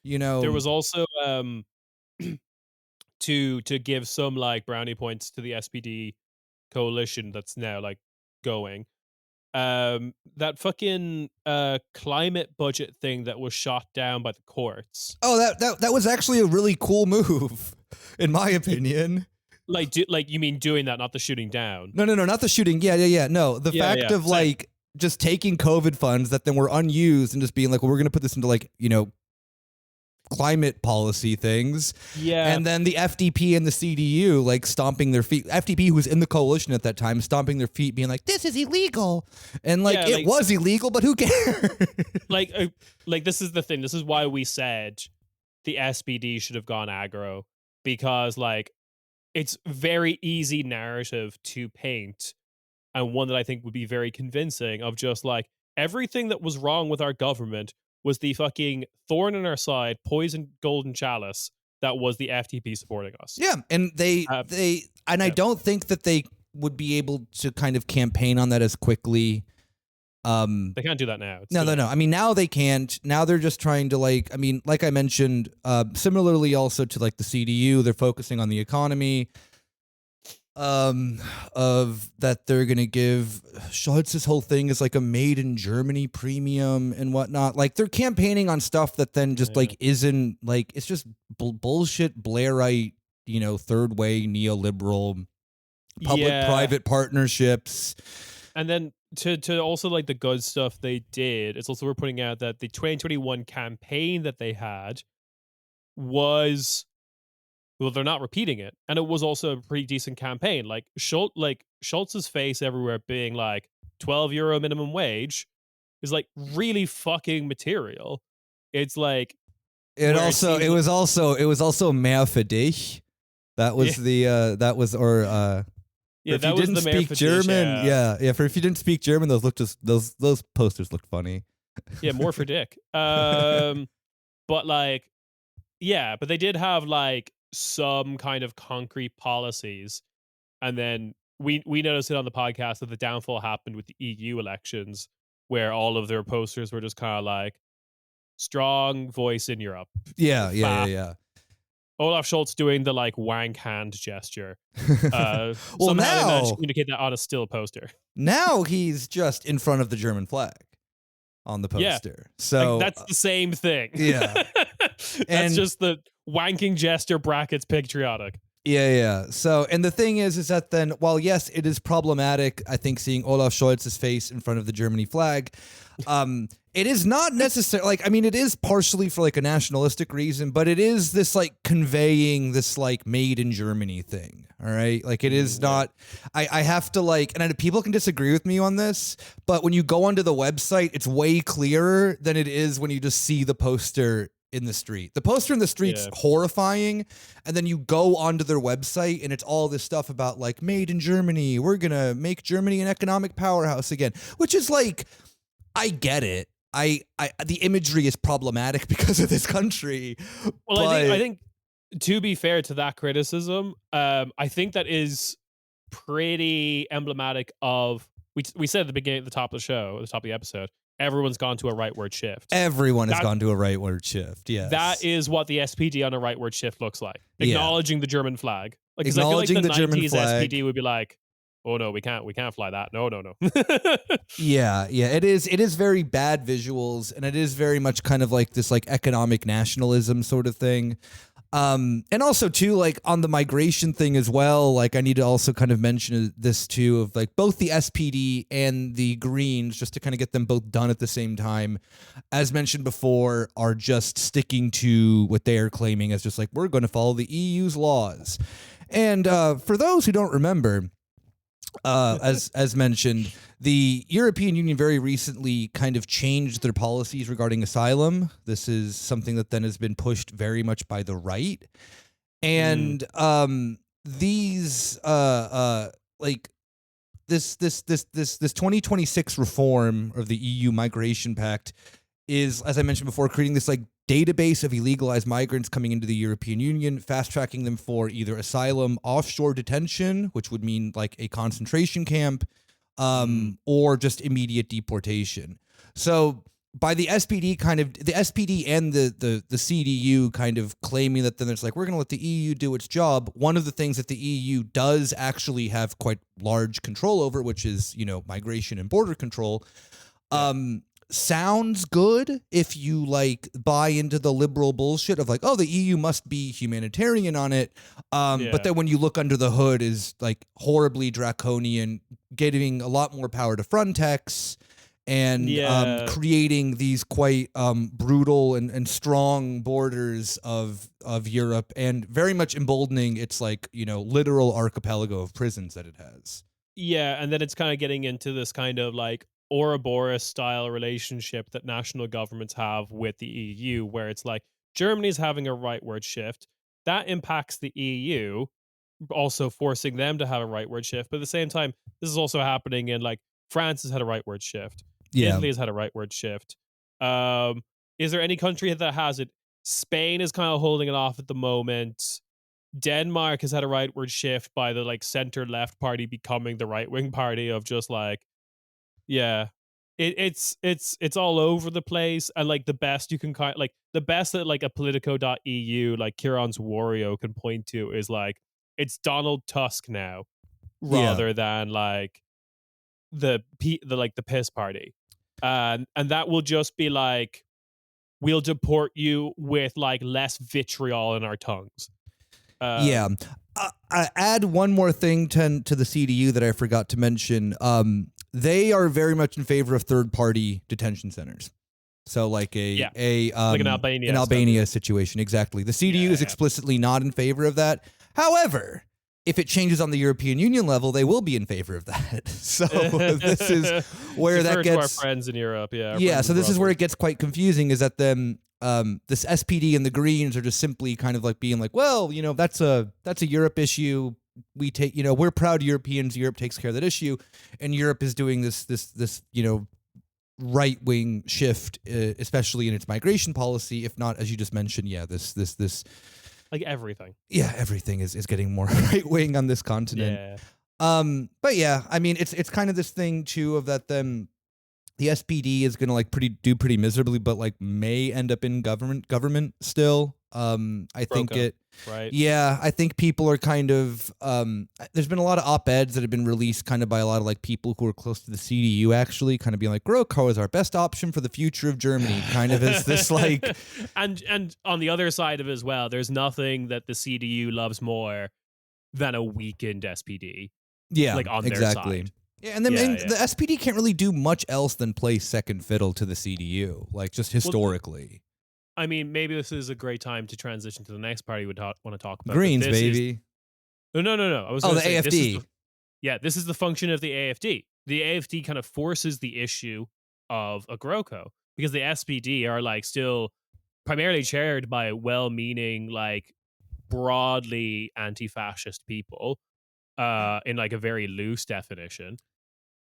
you know, there was also to give some like brownie points to the SPD coalition that's now like going. That fucking climate budget thing that was shot down by the courts. Oh, that was actually a really cool move, in my opinion. Like, you mean doing that, not the shooting down? No, not the shooting. Yeah. No, the fact of like just taking COVID funds that then were unused and just being like, well, we're going to put this into like, you know, climate policy things. Yeah. And then the FDP and the CDU like stomping their feet. FDP, who was in the coalition at that time, stomping their feet, being like, this is illegal. And like, it was illegal, but who cares? like this is the thing. This is why we said the SPD should have gone aggro, because like it's very easy narrative to paint, and one that I think would be very convincing, of just like everything that was wrong with our government was the fucking thorn in our side, poison golden chalice that was the FDP supporting us. Yeah, and I don't think that they would be able to kind of campaign on that as quickly. They can't do that now. No. I mean, now they can't. Now they're just trying to like, I mean, like I mentioned, similarly also to like the CDU, they're focusing on the economy. Of that they're gonna give Scholz's whole thing is like a made in Germany premium and whatnot. Like they're campaigning on stuff that then just like isn't like, it's just bullshit Blairite, you know, third way neoliberal public-private partnerships. And then to also like the good stuff they did, it's also worth pointing out that the 2021 campaign that they had was, well, they're not repeating it, and it was also a pretty decent campaign. Like Schultz's face everywhere being like €12 minimum wage is like really fucking material. It's like it was also mehr für dich. That was that was if you didn't speak German, if you didn't speak German, those posters looked funny. Yeah, more for dick. But like, yeah, but they did have like some kind of concrete policies, and then we noticed it on the podcast that the downfall happened with the EU elections, where all of their posters were just kind of like strong voice in Europe. Yeah. Olaf Scholz doing the like wank hand gesture. Well, somehow now they managed to communicate that on a still poster. Now he's just in front of the German flag on the poster. So like, that's the same thing. Yeah. That's just the wanking gesture brackets patriotic. Yeah. So, and the thing is that then, while yes, it is problematic, I think, seeing Olaf Scholz's face in front of the Germany flag, it is not necessarily, like, I mean, it is partially for like a nationalistic reason, but it is this like conveying this like made in Germany thing. All right. Like it is not, I have to like, and people can disagree with me on this, but when you go onto the website, it's way clearer than it is when you just see the poster in the street. The poster in the street's horrifying, and then you go onto their website and it's all this stuff about like made in Germany. We're gonna make Germany an economic powerhouse again, which is like, I get it. The imagery is problematic because of this country. Well, I think to be fair to that criticism, I think that is pretty emblematic of, we said at the beginning, at the top of the show, at the top of the episode, everyone's gone to a rightward shift. Everyone has gone to a rightward shift, yes. That is what the SPD on a rightward shift looks like. Acknowledging the German flag. Like, acknowledging I feel like the 90s German flag. SPD would be like, oh no, we can't fly that. No. Yeah. It is very bad visuals, and it is very much kind of like this like economic nationalism sort of thing. And also too, like on the migration thing as well, like I need to also kind of mention this too, of like both the SPD and the Greens, just to kind of get them both done at the same time, as mentioned before, are just sticking to what they are claiming as just like, we're going to follow the EU's laws. And for those who don't remember, as mentioned, the European Union very recently kind of changed their policies regarding asylum. This is something that then has been pushed very much by the right. And these like this 2026 reform of the EU Migration Pact is, as I mentioned before, creating this like database of illegalized migrants coming into the European Union, fast tracking them for either asylum, offshore detention, which would mean like a concentration camp, or just immediate deportation. So by the SPD and the CDU kind of claiming that then it's like, we're going to let the EU do its job. One of the things that the EU does actually have quite large control over, which is, migration and border control, sounds good if you like buy into the liberal bullshit of like, oh, the EU must be humanitarian on it. But then when you look under the hood is like horribly draconian, giving a lot more power to Frontex and creating these quite brutal and strong borders of Europe, and very much emboldening its like, literal archipelago of prisons that it has. Yeah, and then it's kind of getting into this kind of like Ouroboros style relationship that national governments have with the EU, where it's like Germany's having a rightward shift that impacts the EU, also forcing them to have a rightward shift. But at the same time, this is also happening in like France has had a rightward shift. Yeah. Italy has had a rightward shift. Is there any country that has it? Spain is kind of holding it off at the moment. Denmark has had a rightward shift by the like center left party becoming the right wing party of just like, it's all over the place. And like the best you can the best that like a Politico.eu like Kieran's Wario can point to is like it's Donald Tusk now rather than like the piss party. And that will just be like, we'll deport you with like less vitriol in our tongues. I add one more thing to the CDU that I forgot to mention. They are very much in favor of third-party detention centers. So like like an Albania situation. Exactly. The CDU is explicitly not in favor of that. However, if it changes on the European Union level, they will be in favor of that. So this is where that gets to our friends in Europe. So this is where it gets quite confusing, is that then this SPD and the Greens are just simply kind of like being like, well, that's a Europe issue. We take, we're proud Europeans. Europe takes care of that issue, and Europe is doing this right wing shift, especially in its migration policy. If not, as you just mentioned, this like everything. Yeah, everything is getting more right wing on this continent. But yeah, I mean, it's kind of this thing too of that then the SPD is gonna like do pretty miserably, but like may end up in government still. I think right. Yeah, I think people are kind of there's been a lot of op-eds that have been released kind of by a lot of like people who are close to the CDU, actually kind of being like, GroKo is our best option for the future of Germany, kind of as this like and on the other side of it as well, there's nothing that the CDU loves more than a weakened SPD. Yeah, like on exactly. their side. Yeah, and then the SPD can't really do much else than play second fiddle to the CDU, like just historically. I mean, maybe this is a great time to transition to the next party we want to talk about. Greens, baby. No. I was the say, AFD. This is the function of the AFD. The AFD kind of forces the issue of a GroKo, because the SPD are like still primarily chaired by well-meaning, like broadly anti-fascist people, in like a very loose definition,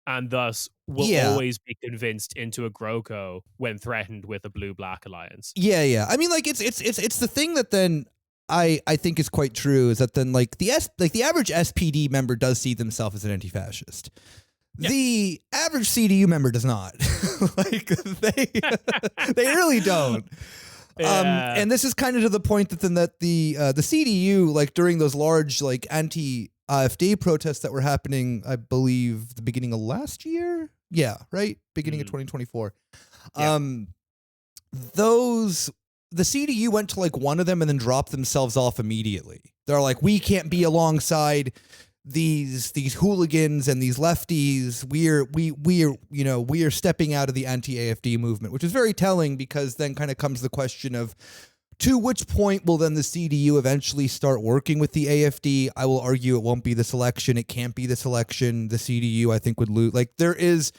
and thus will always be convinced into a GroKo when threatened with a blue-black alliance. Yeah. I mean, like it's the thing that then I think is quite true, is that then like the average SPD member does see themselves as an anti-fascist. Yeah. The average CDU member does not. Like they really don't. Yeah. And this is kind of to the point that then that the CDU, like during those large like anti-AfD protests that were happening, I believe the beginning of last year. Yeah, right? Beginning of 2024. Yeah. The CDU went to like one of them and then dropped themselves off immediately. They're like, we can't be alongside these hooligans and these lefties. We are stepping out of the anti-AfD movement, which is very telling, because then kind of comes the question of, to which point will then the CDU eventually start working with the AfD? I will argue it won't be this election. It can't be this election. The CDU, I think, would lose. Like there is,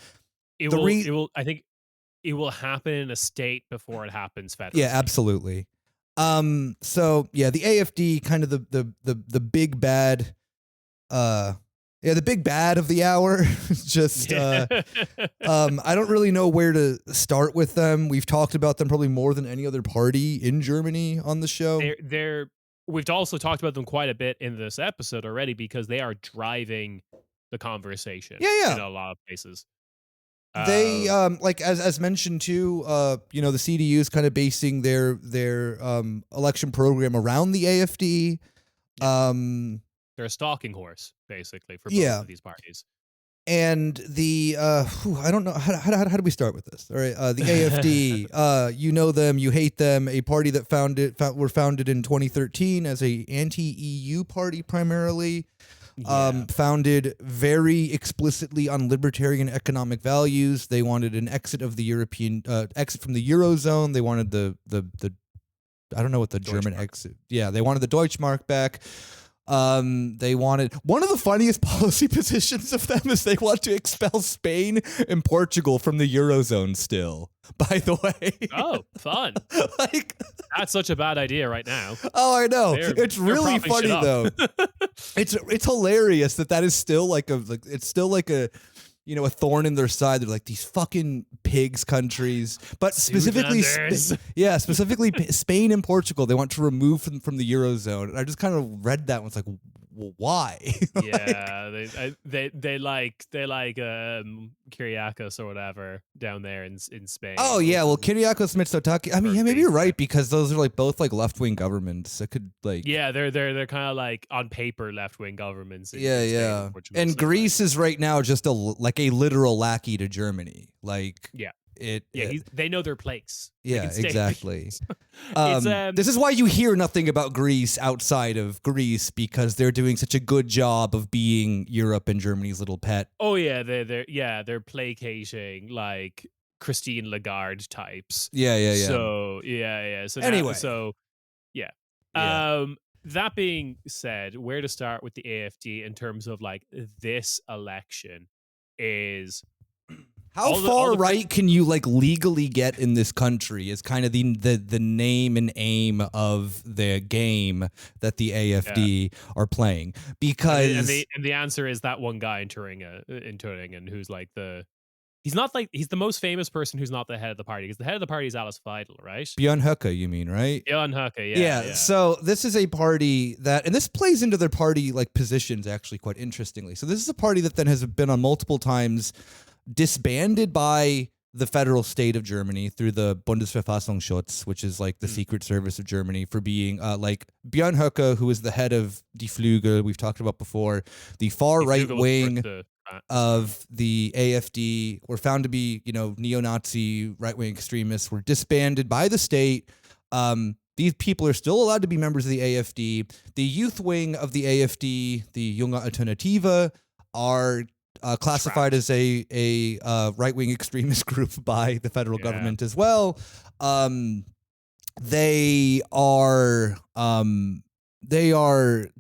it will. I think it will happen in a state before it happens federally. Yeah, absolutely. So yeah, the AfD, kind of the big bad Yeah, the big bad of the hour. Just I don't really know where to start with them. We've talked about them probably more than any other party in Germany on the show. We've also talked about them quite a bit in this episode already because they are driving the conversation Yeah. in a lot of places. They like as mentioned too, the CDU is kind of basing their election program around the AFD. They're a stalking horse basically for both Yeah. of these parties. And the I don't know how do we start with this? All right, the AFD, you know them, you hate them, a party that were founded in 2013 as a anti-EU party primarily. Founded very explicitly on libertarian economic values. They wanted an exit of the European exit from the Eurozone. They wanted the I don't know what the German exit. Yeah, they wanted the Deutschmark back. They wanted one of the funniest policy positions of them is they want to expel Spain and Portugal from the Eurozone still, by the way. Oh, fun. Like, that's such a bad idea right now. Oh, I know. It's really funny though. It's hilarious that is still like a a thorn in their side. They're like these fucking pigs countries, but specifically, specifically Spain and Portugal. They want to remove from the Eurozone, and I just kind of read that and was like, well, why? Yeah, they like Kyriakos or whatever down there in Spain. Oh yeah, well Kyriakos Mitsotakis. I mean, yeah, maybe you're right because those are like both like left wing governments. That could like they're kind of like on paper left wing governments. In Spain, and Greece is right now just a literal lackey to Germany. Like they know their place. Yeah, exactly. This is why you hear nothing about Greece outside of Greece because they're doing such a good job of being Europe and Germany's little pet. Oh yeah, they're placating like Christine Lagarde types. Yeah. So yeah. So anyway, that being said, where to start with the AFD in terms of like this election is. How far right can you like legally get in this country is kind of the name and aim of the game that the AFD are playing because and the answer is that one guy in Turingen who's like he's the most famous person who's not the head of the party because the head of the party is Alice Weidel, right? Björn Höcke, you mean, right? Björn Höcke, yeah. So this is a party and this plays into their party like positions actually quite interestingly. So this is a party that then has been on multiple times disbanded by the federal state of Germany through the Bundesverfassungsschutz, which is like the secret service of Germany, for being like Björn Höcke, who is the head of Die Flügel, we've talked about before, the far right wing of the AFD, were found to be, neo-Nazi right-wing extremists, were disbanded by the state. These people are still allowed to be members of the AFD. The youth wing of the AFD, the Junge Alternative, are classified as a right-wing extremist group by the federal government as well. They are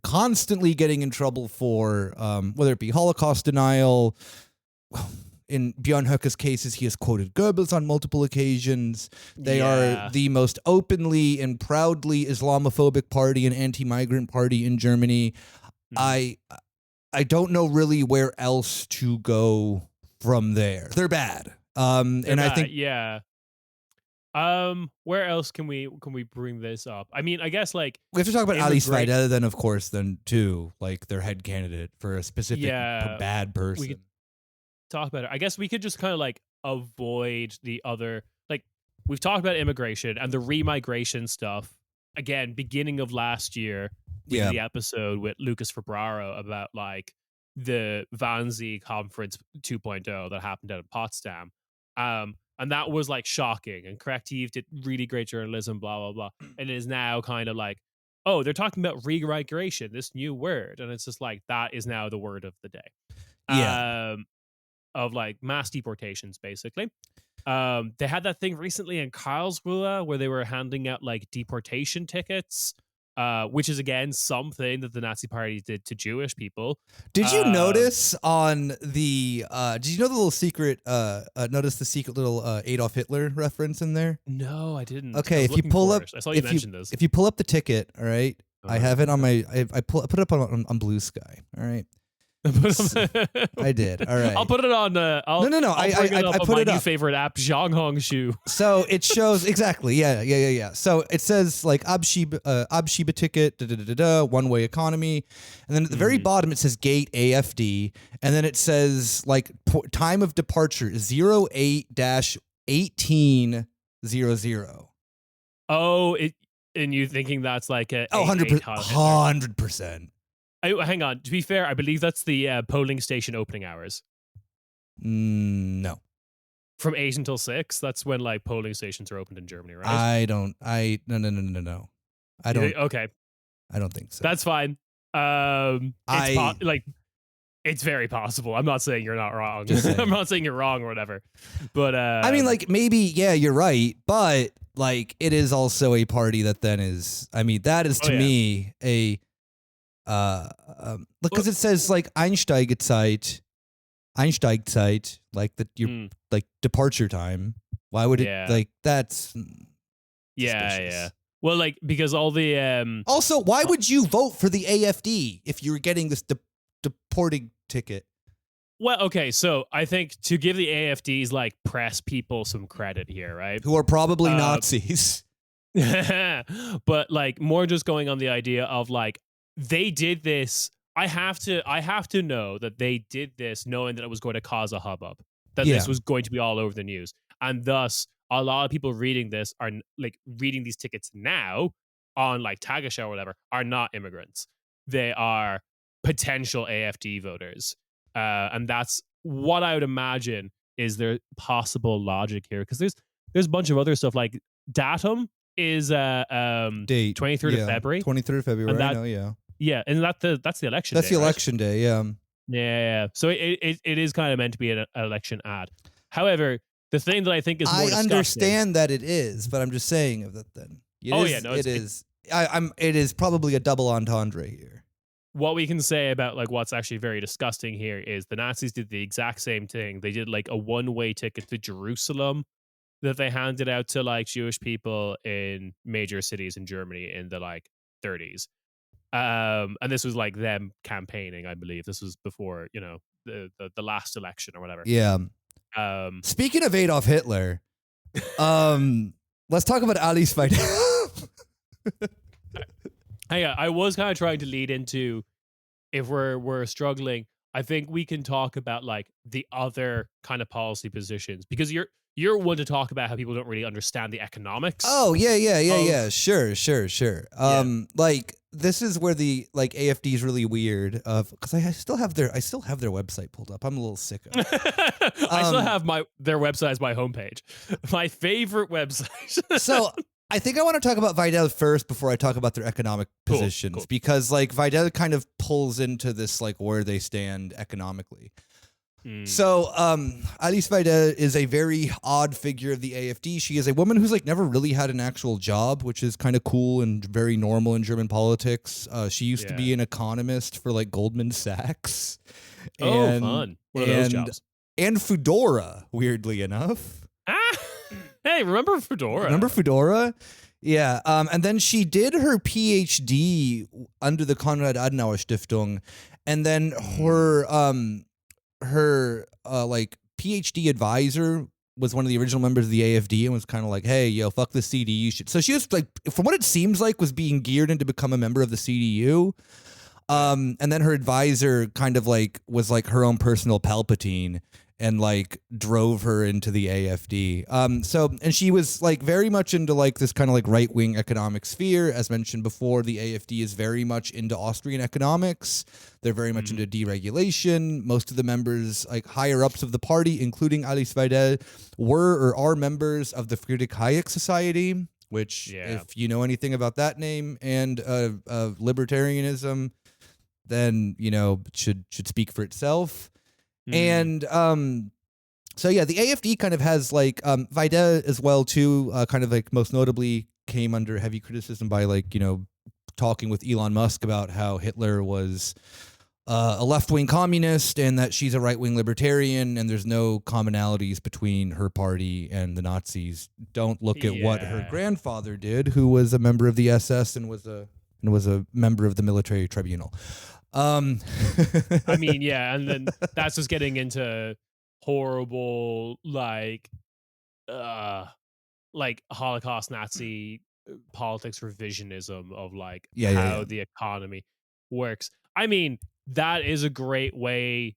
constantly getting in trouble for whether it be Holocaust denial. In Björn Höcke's cases, he has quoted Goebbels on multiple occasions. They are the most openly and proudly Islamophobic party and anti-migrant party in Germany. I don't know really where else to go from there. They're bad. I think where else can we bring this up? I mean, I guess like we have to talk about Alice Weidel then, of course, then too, like their head candidate for a specific bad person. We could talk about it. I guess we could just kind of like avoid the other, like we've talked about immigration and the remigration stuff again, beginning of last year. The episode with Lucas Ferbraro about like the Wannsee Conference 2.0 that happened out of Potsdam. And that was like shocking, and Corrective did really great journalism, blah, blah, blah. And it is now kind of like, oh, they're talking about remigration, this new word. And it's just like, that is now the word of the day. Of like mass deportations, basically. They had that thing recently in Karlsruhe where they were handing out like deportation tickets. Which is again something that the Nazi Party did to Jewish people. Did you notice on the? Did you know the little secret? Notice the secret little Adolf Hitler reference in there? No, I didn't. Okay, if you pull up, I saw you mention this. If you pull up the ticket, all right, I have it on my. I put it up on Blue Sky. All right, I did. All right. I'll put it on. No. I'll bring it up I on put my it new up. favorite app, Zhonghong So it shows exactly. Yeah. So it says like Abschiebe ticket, one-way economy, and then at the very bottom it says gate AFD, and then it says like time of departure 08-1800. Oh, and you thinking that's like a 100%. Hang on. To be fair, I believe that's the polling station opening hours No. from 8 until 6. That's when like polling stations are opened in Germany, right? No. Okay, I don't think so. that's fine. It's very possible. I'm not saying you're not wrong. I'm not saying you're wrong or whatever. But I mean, like maybe you're right, but like it is also a party that then is. I mean, that is to me a because it says like Einsteigzeit, like your like departure time. Why would it like that's yeah. Well, like because all the also, why would you vote for the AFD if you were getting this deporting ticket? Well, okay, so I think to give the AFD's like press people some credit here, right? Who are probably Nazis. But like more just going on the idea of like they did this. I have to know that they did this knowing that it was going to cause a hubbub, that this was going to be all over the news, and thus a lot of people reading this are like reading these tickets now on like Tagesschau or whatever are not immigrants. They are potential AFD voters, and that's what I would imagine is their possible logic here, because there's a bunch of other stuff like datum is date 23rd of February. 23rd of February. And that's the election. That's day, the election day. Yeah. Yeah. So it is kind of meant to be an election ad. However, the thing that I think is more disgusting, understand that it is, but I'm just saying of that then. It is probably a double entendre here. What we can say about like what's actually very disgusting here is the Nazis did the exact same thing. They did like a one-way ticket to Jerusalem that they handed out to like Jewish people in major cities in Germany in the like 30s. And this was like them campaigning, I believe. This was before, the last election or whatever. Yeah. Speaking of Adolf Hitler, let's talk about Alice Weidel. I was kind of trying to lead into, if we're struggling, I think we can talk about like the other kind of policy positions, because you're one to talk about how people don't really understand the economics. Oh yeah. Sure. Like this is where the like AFD is really weird, because I still have their website pulled up. I'm a little sick of it. I still have their website as my homepage, my favorite website. So I think I want to talk about Weidel first before I talk about their economic positions, because like Weidel kind of pulls into this like where they stand economically. So Alice Weidel is a very odd figure of the AFD. She is a woman who's like never really had an actual job, which is kind of cool and very normal in German politics. She used to be an economist for like Goldman Sachs. Fun. What are those jobs? And Fedora, weirdly enough. Hey, remember Fedora? Yeah. And then she did her PhD under the Konrad Adenauer Stiftung, and then her like PhD advisor was one of the original members of the AFD and was kind of like, hey, yo, fuck the CDU shit. So she was like, from what it seems like, was being geared in to become a member of the CDU. And then her advisor kind of like was like her own personal Palpatine and like drove her into the AFD. And she was like very much into like this kind of like right-wing economic sphere. As mentioned before, the AFD is very much into Austrian economics. They're very much into deregulation. Most of the members, like higher ups of the party, including Alice Weidel, were or are members of the Friedrich Hayek Society, which if you know anything about that name and libertarianism, then, should speak for itself. And so the AFD kind of has like Weidel as well too, kind of like most notably came under heavy criticism by like talking with Elon Musk about how Hitler was a left-wing communist and that she's a right-wing libertarian, and there's no commonalities between her party and the Nazis. Don't look at what her grandfather did, who was a member of the SS and was a member of the military tribunal. Um, I mean, yeah, and then that's just getting into horrible, uh, like Holocaust Nazi politics revisionism of like yeah, yeah, yeah. how the economy works. I mean, that is a great way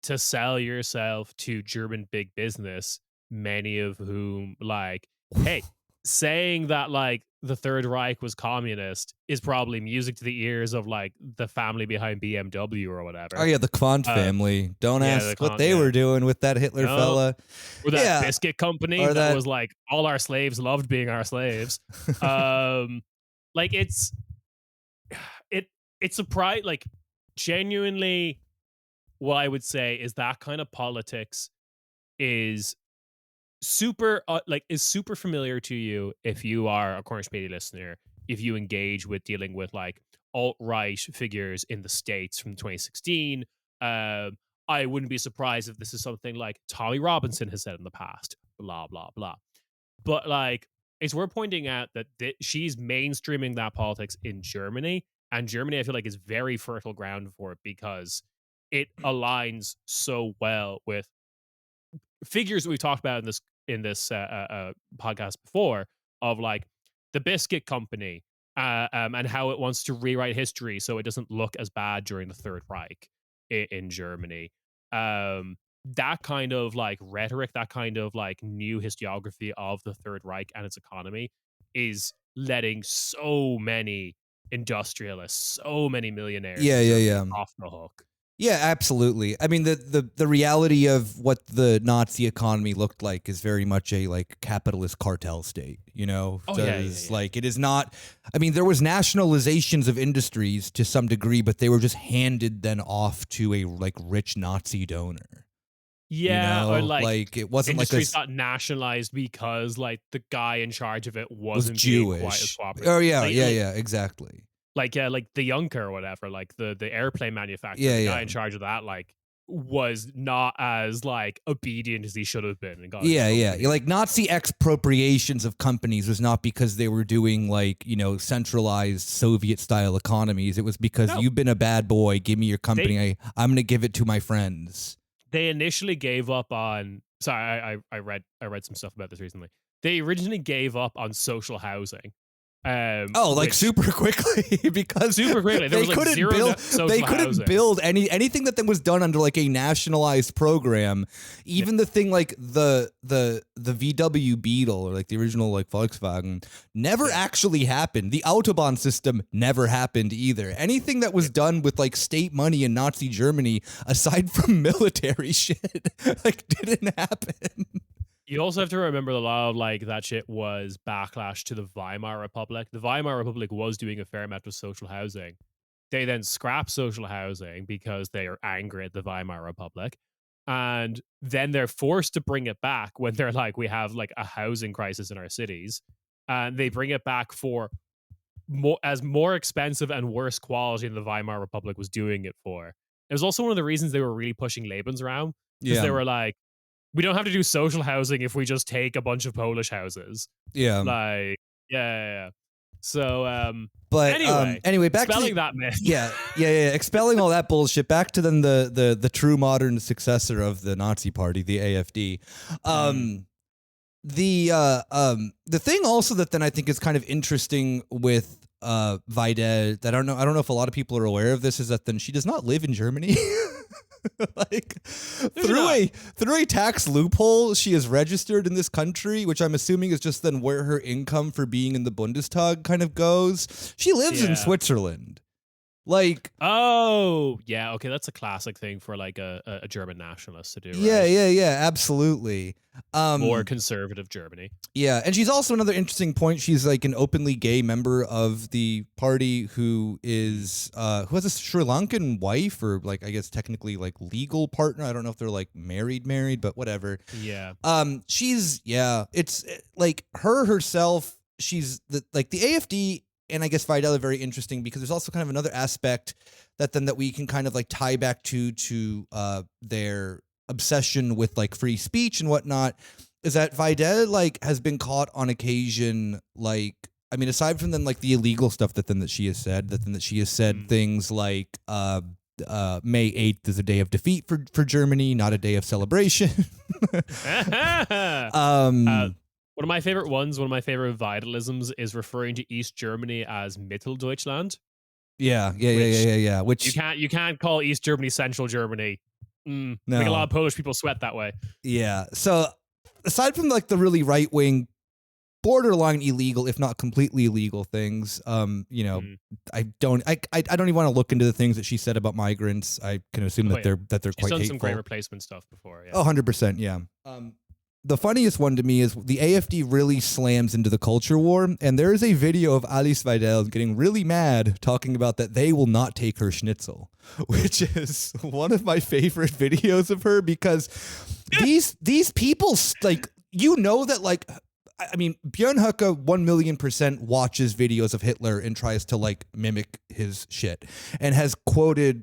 to sell yourself to German big business, many of whom like, hey, saying that like the Third Reich was communist is probably music to the ears of like the family behind BMW or Oh whatever. yeah, the Quant Uh, family. Don't yeah, the ask what con, they yeah, were doing with that Hitler no, fella. or that Yeah, biscuit company or that that. was like all our slaves loved being our slaves. Um, like it it's surprise like genuinely what I would say is that kind of politics is super is super familiar to you if you are a Corner Späti listener, if you engage with dealing with like alt-right figures in the States from 2016. I wouldn't be surprised if this is something like Tommy Robinson has said in the past, blah blah blah. But like it's worth pointing out that she's mainstreaming that politics in Germany, and Germany I feel like is very fertile ground for it because it aligns so well with figures that we've talked about in this podcast before of like the biscuit company, and how it wants to rewrite history so it doesn't look as bad during the Third Reich in Germany. That kind of like rhetoric, that kind of like new historiography of the Third Reich and its economy is letting so many industrialists, so many millionaires Yeah, in yeah, Germany yeah. off the hook. Yeah, absolutely. I mean, the reality of what the Nazi economy looked like is very much a like capitalist cartel state. You know, Oh yeah, yeah, does yeah. like it is not. I mean, there was nationalizations of industries to some degree, but they were just handed then off to a like rich Nazi donor. You Yeah, or know, like like it wasn't like industries got nationalized because like the guy in charge of it was wasn't being quite as Jewish. cooperative. Oh yeah, Like yeah, yeah, exactly. yeah, like the Junker or whatever, like the airplane manufacturer, Yeah, the guy yeah. in charge of that like was not as like obedient as he should have been and got in Yeah, trouble. yeah. Like Nazi expropriations of companies was not because they were doing like, you know, centralized Soviet style economies. It was because No, you've been a bad boy. Give me your they company. I'm going to give it to my friends. they initially gave up on. Sorry, I read some stuff about this recently. They originally gave up on social housing, Oh, like which super quickly because super quickly there they was like couldn't zero build they social couldn't housing. build anything that then was done under like a nationalized program. Even the thing like the VW Beetle or like the original like Volkswagen never Yeah. actually happened. The Autobahn system never happened either. Anything that was done with like state money in Nazi Germany aside from military shit like didn't happen. You also have to remember a lot of like that shit was backlash to the Weimar Republic. The Weimar Republic was doing a fair amount of social housing. They then scrap social housing because they are angry at the Weimar Republic. And then they're forced to bring it back when they're like, we have like a housing crisis in our cities. And they bring it back for more expensive and worse quality than the Weimar Republic was doing it for. It was also one of the reasons they were really pushing Lebensraum because Yeah. they were like, we don't have to do social housing if we just take a bunch of Polish houses. Yeah. Like, yeah. So, But anyway, anyway, back to spelling the, that myth. yeah. Expelling all that bullshit. Back to then the true modern successor of the Nazi Party, the AfD. The thing also that then I think is kind of interesting with Weidel that I don't know if a lot of people are aware of this is that then she does not live in Germany. Like through a tax loophole, she is registered in this country, which I'm assuming is just then where her income for being in the Bundestag kind of goes. She lives in Yeah. Switzerland. Like, Oh, yeah. Okay, that's a classic thing for like a German nationalist to do. Right? yeah, absolutely. More conservative Germany. Yeah, and she's also another interesting point. She's like an openly gay member of the party who is who has a Sri Lankan wife or like I guess technically like legal partner. I don't know if they're like married, but whatever. Yeah. She's it's like her herself. She's the AfD and I guess Weidel are very interesting because there's also kind of another aspect that we can kind of like tie back to their obsession with like free speech and whatnot is that Weidel like has been caught on occasion like I mean, aside from then like the illegal stuff that she has said, things like May 8th is a day of defeat for Germany, not a day of celebration. One of my favorite ones, one of my favorite vitalisms is referring to East Germany as Mitteldeutschland. Yeah. Which you can't call East Germany Central Germany. No. Like a lot of Polish people sweat that way. Yeah. So aside from like the really right wing, borderline illegal, if not completely illegal things, I don't even want to look into the things that she said about migrants. I can assume that they're She's quite done hateful. some great replacement stuff before. Yeah. 100%. Yeah. The funniest one to me is the AfD really slams into the culture war, and there is a video of Alice Weidel getting really mad talking about that they will not take her schnitzel, which is one of my favorite videos of her because these people like, that like, I mean, Björn Höcke 1,000,000% watches videos of Hitler and tries to like mimic his shit and has quoted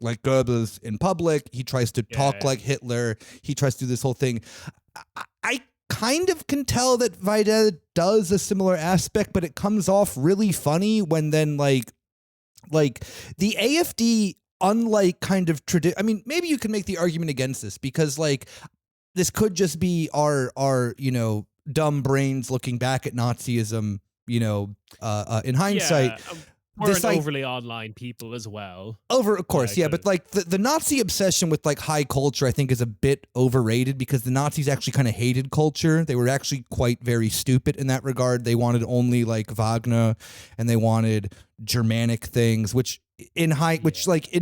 like Goebbels in public. He tries to talk like Hitler. He tries to do this whole thing. I kind of can tell that Weidel does a similar aspect, but it comes off really funny when then like the AfD, unlike kind of I mean, maybe you can make the argument against this because like this could just be our dumb brains looking back at Nazism, in hindsight. Yeah. We're an overly online people as well. Of course, yeah. But like the Nazi obsession with like high culture, I think is a bit overrated because the Nazis actually kind of hated culture. They were actually quite very stupid in that regard. They wanted only like Wagner and they wanted Germanic things, which in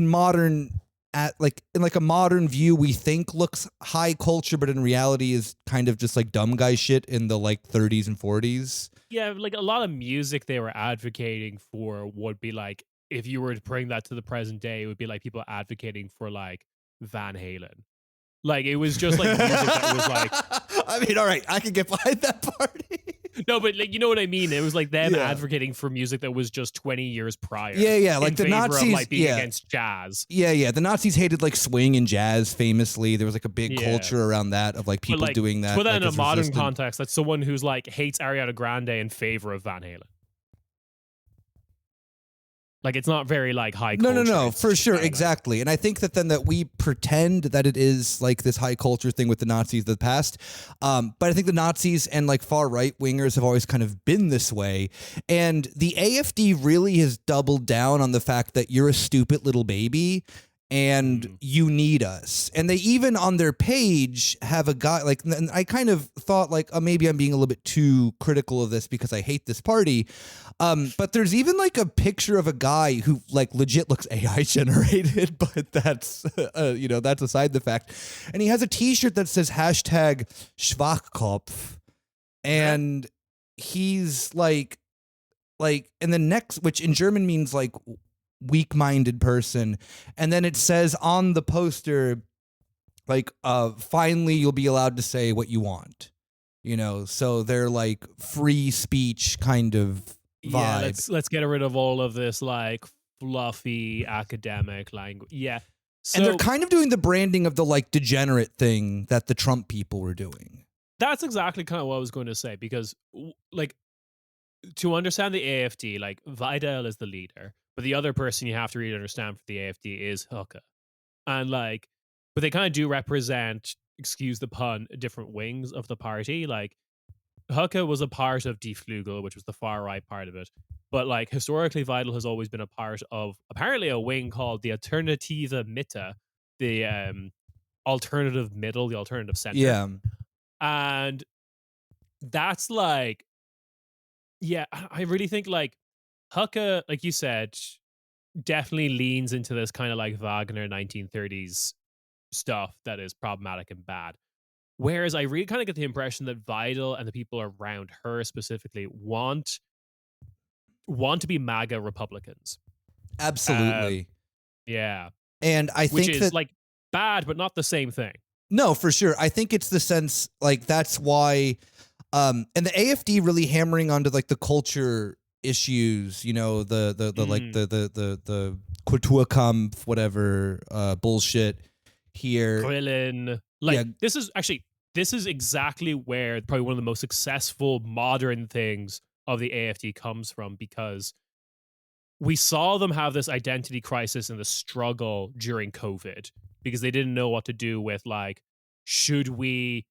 modern a modern view, we think looks high culture, but in reality is kind of just like dumb guy shit in the like 30s and 40s. Yeah, like a lot of music they were advocating for would be like, if you were to bring that to the present day, it would be like people advocating for like Van Halen. Like it was just like music that was like. I mean, all right, I can get behind that party. No, but like you know what I mean. It was like them advocating for music that was just 20 years prior. Yeah. Like the Nazis, of, like, being against jazz. Yeah. The Nazis hated like swing and jazz. Famously, there was like a big culture around that of like people doing that. Put that like, in a modern context. That's someone who's like hates Ariana Grande in favor of Van Halen. Like it's not very like high culture. No, for sure, exactly. And I think that then that we pretend that it is like this high culture thing with the Nazis of the past. But I think the Nazis and like far right wingers have always kind of been this way. And the AfD really has doubled down on the fact that you're a stupid little baby and you need us. And they even on their page have a guy like, and I kind of thought like, oh, maybe I'm being a little bit too critical of this because I hate this party. But there's even like a picture of a guy who like legit looks AI generated, but that's, that's aside the fact. And he has a t-shirt that says hashtag Schwachkopf. And he's like, and the next, which in German means like, weak-minded person, and then it says on the poster like finally you'll be allowed to say what you want, so they're like free speech kind of vibe. Yeah, let's get rid of all of this like fluffy academic language. Yeah, so, and they're kind of doing the branding of the like degenerate thing that the Trump people were doing. That's exactly kind of what I was going to say, because like to understand the AfD, like Weidel is the leader, but the other person you have to really understand for the AfD is Höcke. And like, but they kind of do represent, excuse the pun, different wings of the party. Like Höcke was a part of Die Flügel, which was the far right part of it. But like historically, Weidel has always been a part of apparently a wing called the Alternative Mitte, the alternative middle, the alternative center. Yeah. And that's like, yeah, I really think like Höcke, like you said, definitely leans into this kind of like Wagner 1930s stuff that is problematic and bad. Whereas I really kind of get the impression that Weidel and the people around her specifically want to be MAGA Republicans. Absolutely. Yeah. And I think which is that, like bad, but not the same thing. No, for sure. I think it's the sense like that's why and the AfD really hammering onto like the culture issues, the Kulturkampf, whatever bullshit here. Grillen. Like this is actually this is exactly where probably one of the most successful modern things of the AFD comes from, because we saw them have this identity crisis and the struggle during COVID because they didn't know what to do with, like, should we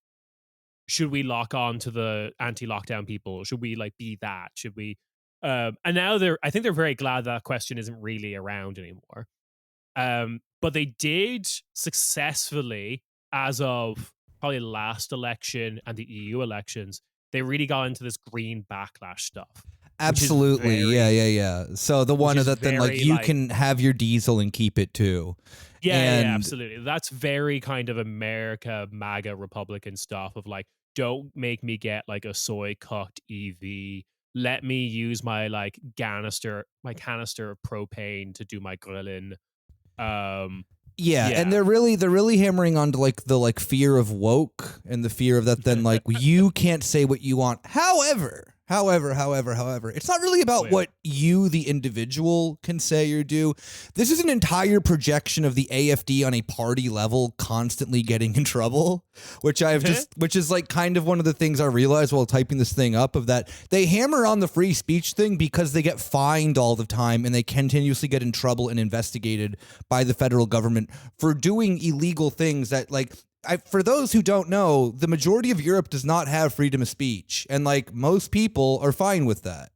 lock on to the anti-lockdown people? Should we, like, be that? Should we and now I think they're very glad that question isn't really around anymore. But they did successfully, as of probably last election and the EU elections, they really got into this green backlash stuff. Absolutely. Yeah. So the one is that then like very, you like, can have your diesel and keep it too. yeah, And absolutely. That's very kind of America, MAGA, Republican stuff of, like, don't make me get, like, a soy cooked EV. Let me use my, like, canister of propane to do my grilling. Um, yeah, and yeah. they're really hammering onto like the like fear of woke and the fear of that then like you can't say what you want. However, it's not really about yeah. what you, the individual, can say or do. This is an entire projection of the AFD on a party level constantly getting in trouble, which is like kind of one of the things I realized while typing this thing up, of that they hammer on the free speech thing because they get fined all the time and they continuously get in trouble and investigated by the federal government for doing illegal things that, like, for those who don't know, the majority of Europe does not have freedom of speech, and like most people are fine with that.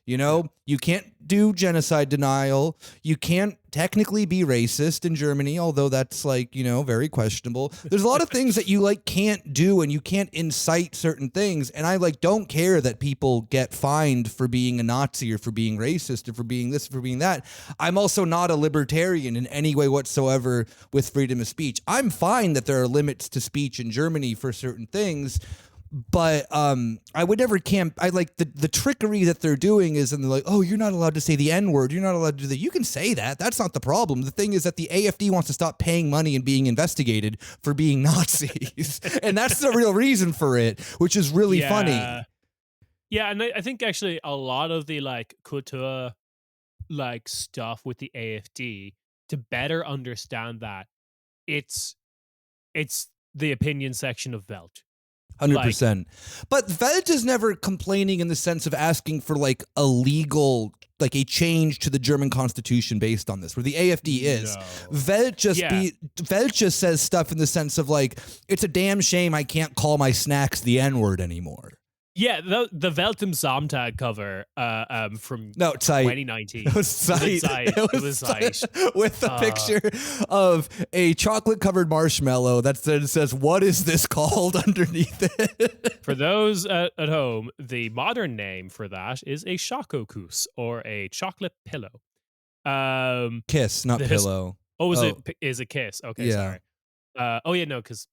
You know, you can't do genocide denial. You can't technically be racist in Germany, although that's like, you know, very questionable. There's a lot of things that you like can't do, and you can't incite certain things. And I like don't care that people get fined for being a Nazi or for being racist or for being this, or for being that. I'm also not a libertarian in any way whatsoever with freedom of speech. I'm fine that there are limits to speech in Germany for certain things. But I would never I like the trickery that they're doing is, and they're like, oh, you're not allowed to say the N-word. You're not allowed to do that. You can say that. That's not the problem. The thing is that the AFD wants to stop paying money and being investigated for being Nazis. And that's the real reason for it, which is really funny. Yeah, and I think actually a lot of the, like, couture, like, stuff with the AFD, to better understand that, it's the opinion section of Welt. 100%. But Veg is never complaining in the sense of asking for like a legal, like a change to the German constitution based on this, where the AFD is. No. Veg just says stuff in the sense of like, it's a damn shame I can't call my snacks the N-word anymore. Yeah, the Welt im Sonntag cover from No, 2019. It was Zeit. It was Zeit. With a picture of a chocolate-covered marshmallow that says, what is this called underneath it? For those at home, the modern name for that is a Schokokuss, or a chocolate pillow. Kiss, not pillow. Is it kiss? Okay, yeah. sorry. No, because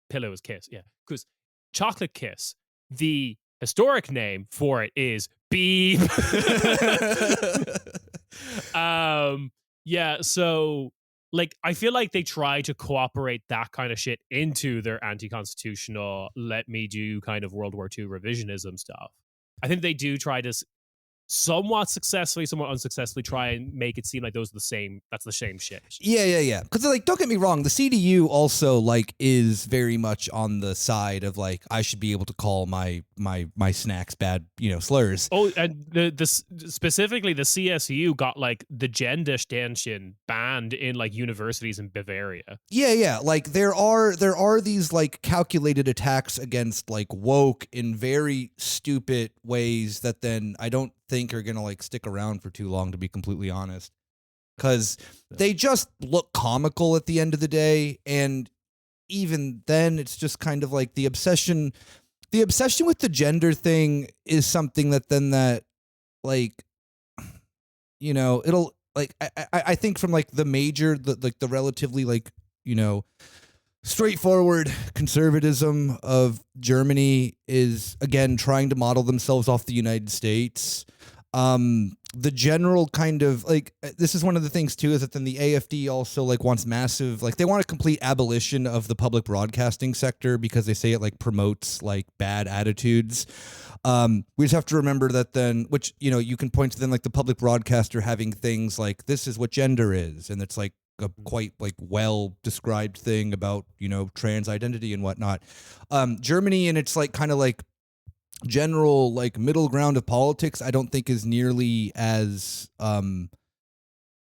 pillow is kiss. Yeah, because chocolate kiss. The historic name for it is Beep. Yeah, so, like, I feel like they try to cooperate that kind of shit into their anti-constitutional, let me do kind of World War II revisionism stuff. I think they do try to somewhat successfully, somewhat unsuccessfully try and make it seem like that's the same shit. Yeah. Because, like, don't get me wrong, the CDU also, like, is very much on the side of, like, I should be able to call my snacks bad, you know, slurs. Oh, and specifically the CSU got, like, the Gendersternchen banned in, like, universities in Bavaria. Yeah. Like, there are these, like, calculated attacks against, like, woke in very stupid ways that then I don't think are gonna like stick around for too long, to be completely honest, because they just look comical at the end of the day. And even then, it's just kind of like the obsession with the gender thing is something that like, you know, it'll like I think from like the relatively like, you know, straightforward conservatism of Germany is again trying to model themselves off the United States. The general kind of like, this is one of the things too, is that then the AFD also like wants massive, like they want a complete abolition of the public broadcasting sector because they say it like promotes like bad attitudes. We just have to remember that then, which, you know, you can point to then like the public broadcaster having things like, this is what gender is. And it's like, a quite like well described thing about, trans identity and whatnot. Germany and its like kind of like general like middle ground of politics, I don't think is nearly as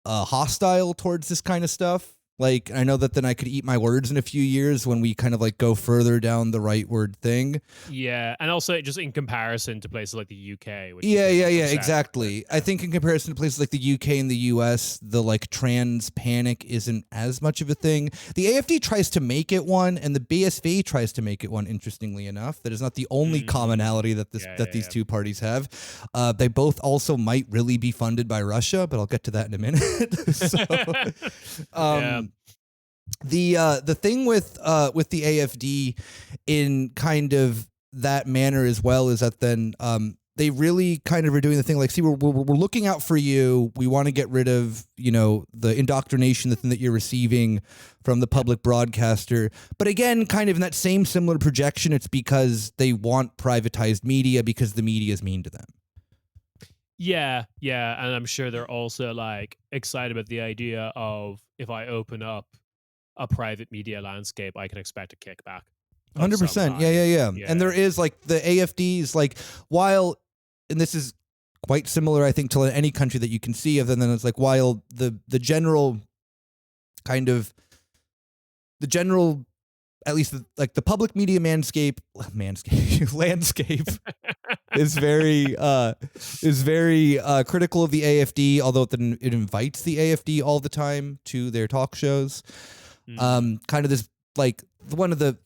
hostile towards this kind of stuff. Like, I know that then I could eat my words in a few years when we kind of like go further down the rightward thing. Yeah, and also just in comparison to places like the UK. Which Yeah, exactly. I think in comparison to places like the UK and the US, the like trans panic isn't as much of a thing. The AFD tries to make it one, and the BSV tries to make it one. Interestingly enough, that is not the only commonality that these two parties have. They both also might really be funded by Russia, but I'll get to that in a minute. The thing with the AFD in kind of that manner as well is that then they really kind of are doing the thing like, see, we're looking out for you. We want to get rid of, the indoctrination, the thing that you're receiving from the public broadcaster. But again, kind of in that same similar projection, it's because they want privatized media because the media is mean to them. Yeah, and I'm sure they're also like excited about the idea of, if I open up a private media landscape, I can expect a kickback. 100%. Yeah. And there is like the AFDs, like, while, and this is quite similar, I think, to any country that you can see of, and then it's like, while the general kind of at least the public media landscape is very critical of the AFD, although it invites the AFD all the time to their talk shows. Kind of this like one of the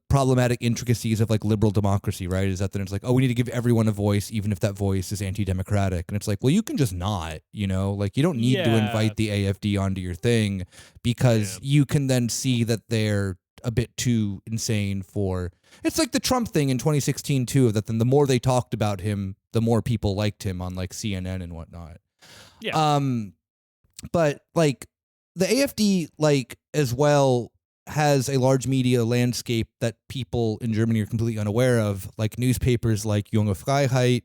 problematic intricacies of like liberal democracy, right, is that then it's like, oh, we need to give everyone a voice, even if that voice is anti-democratic. And it's like, well, you can just not, like you don't need to invite the AFD onto your thing, because you can then see that they're a bit too insane for. It's like the Trump thing in 2016 too, that then the more they talked about him, the more people liked him on like CNN and whatnot. But like the AFD, like, as well, has a large media landscape that people in Germany are completely unaware of, like newspapers like Junge Freiheit,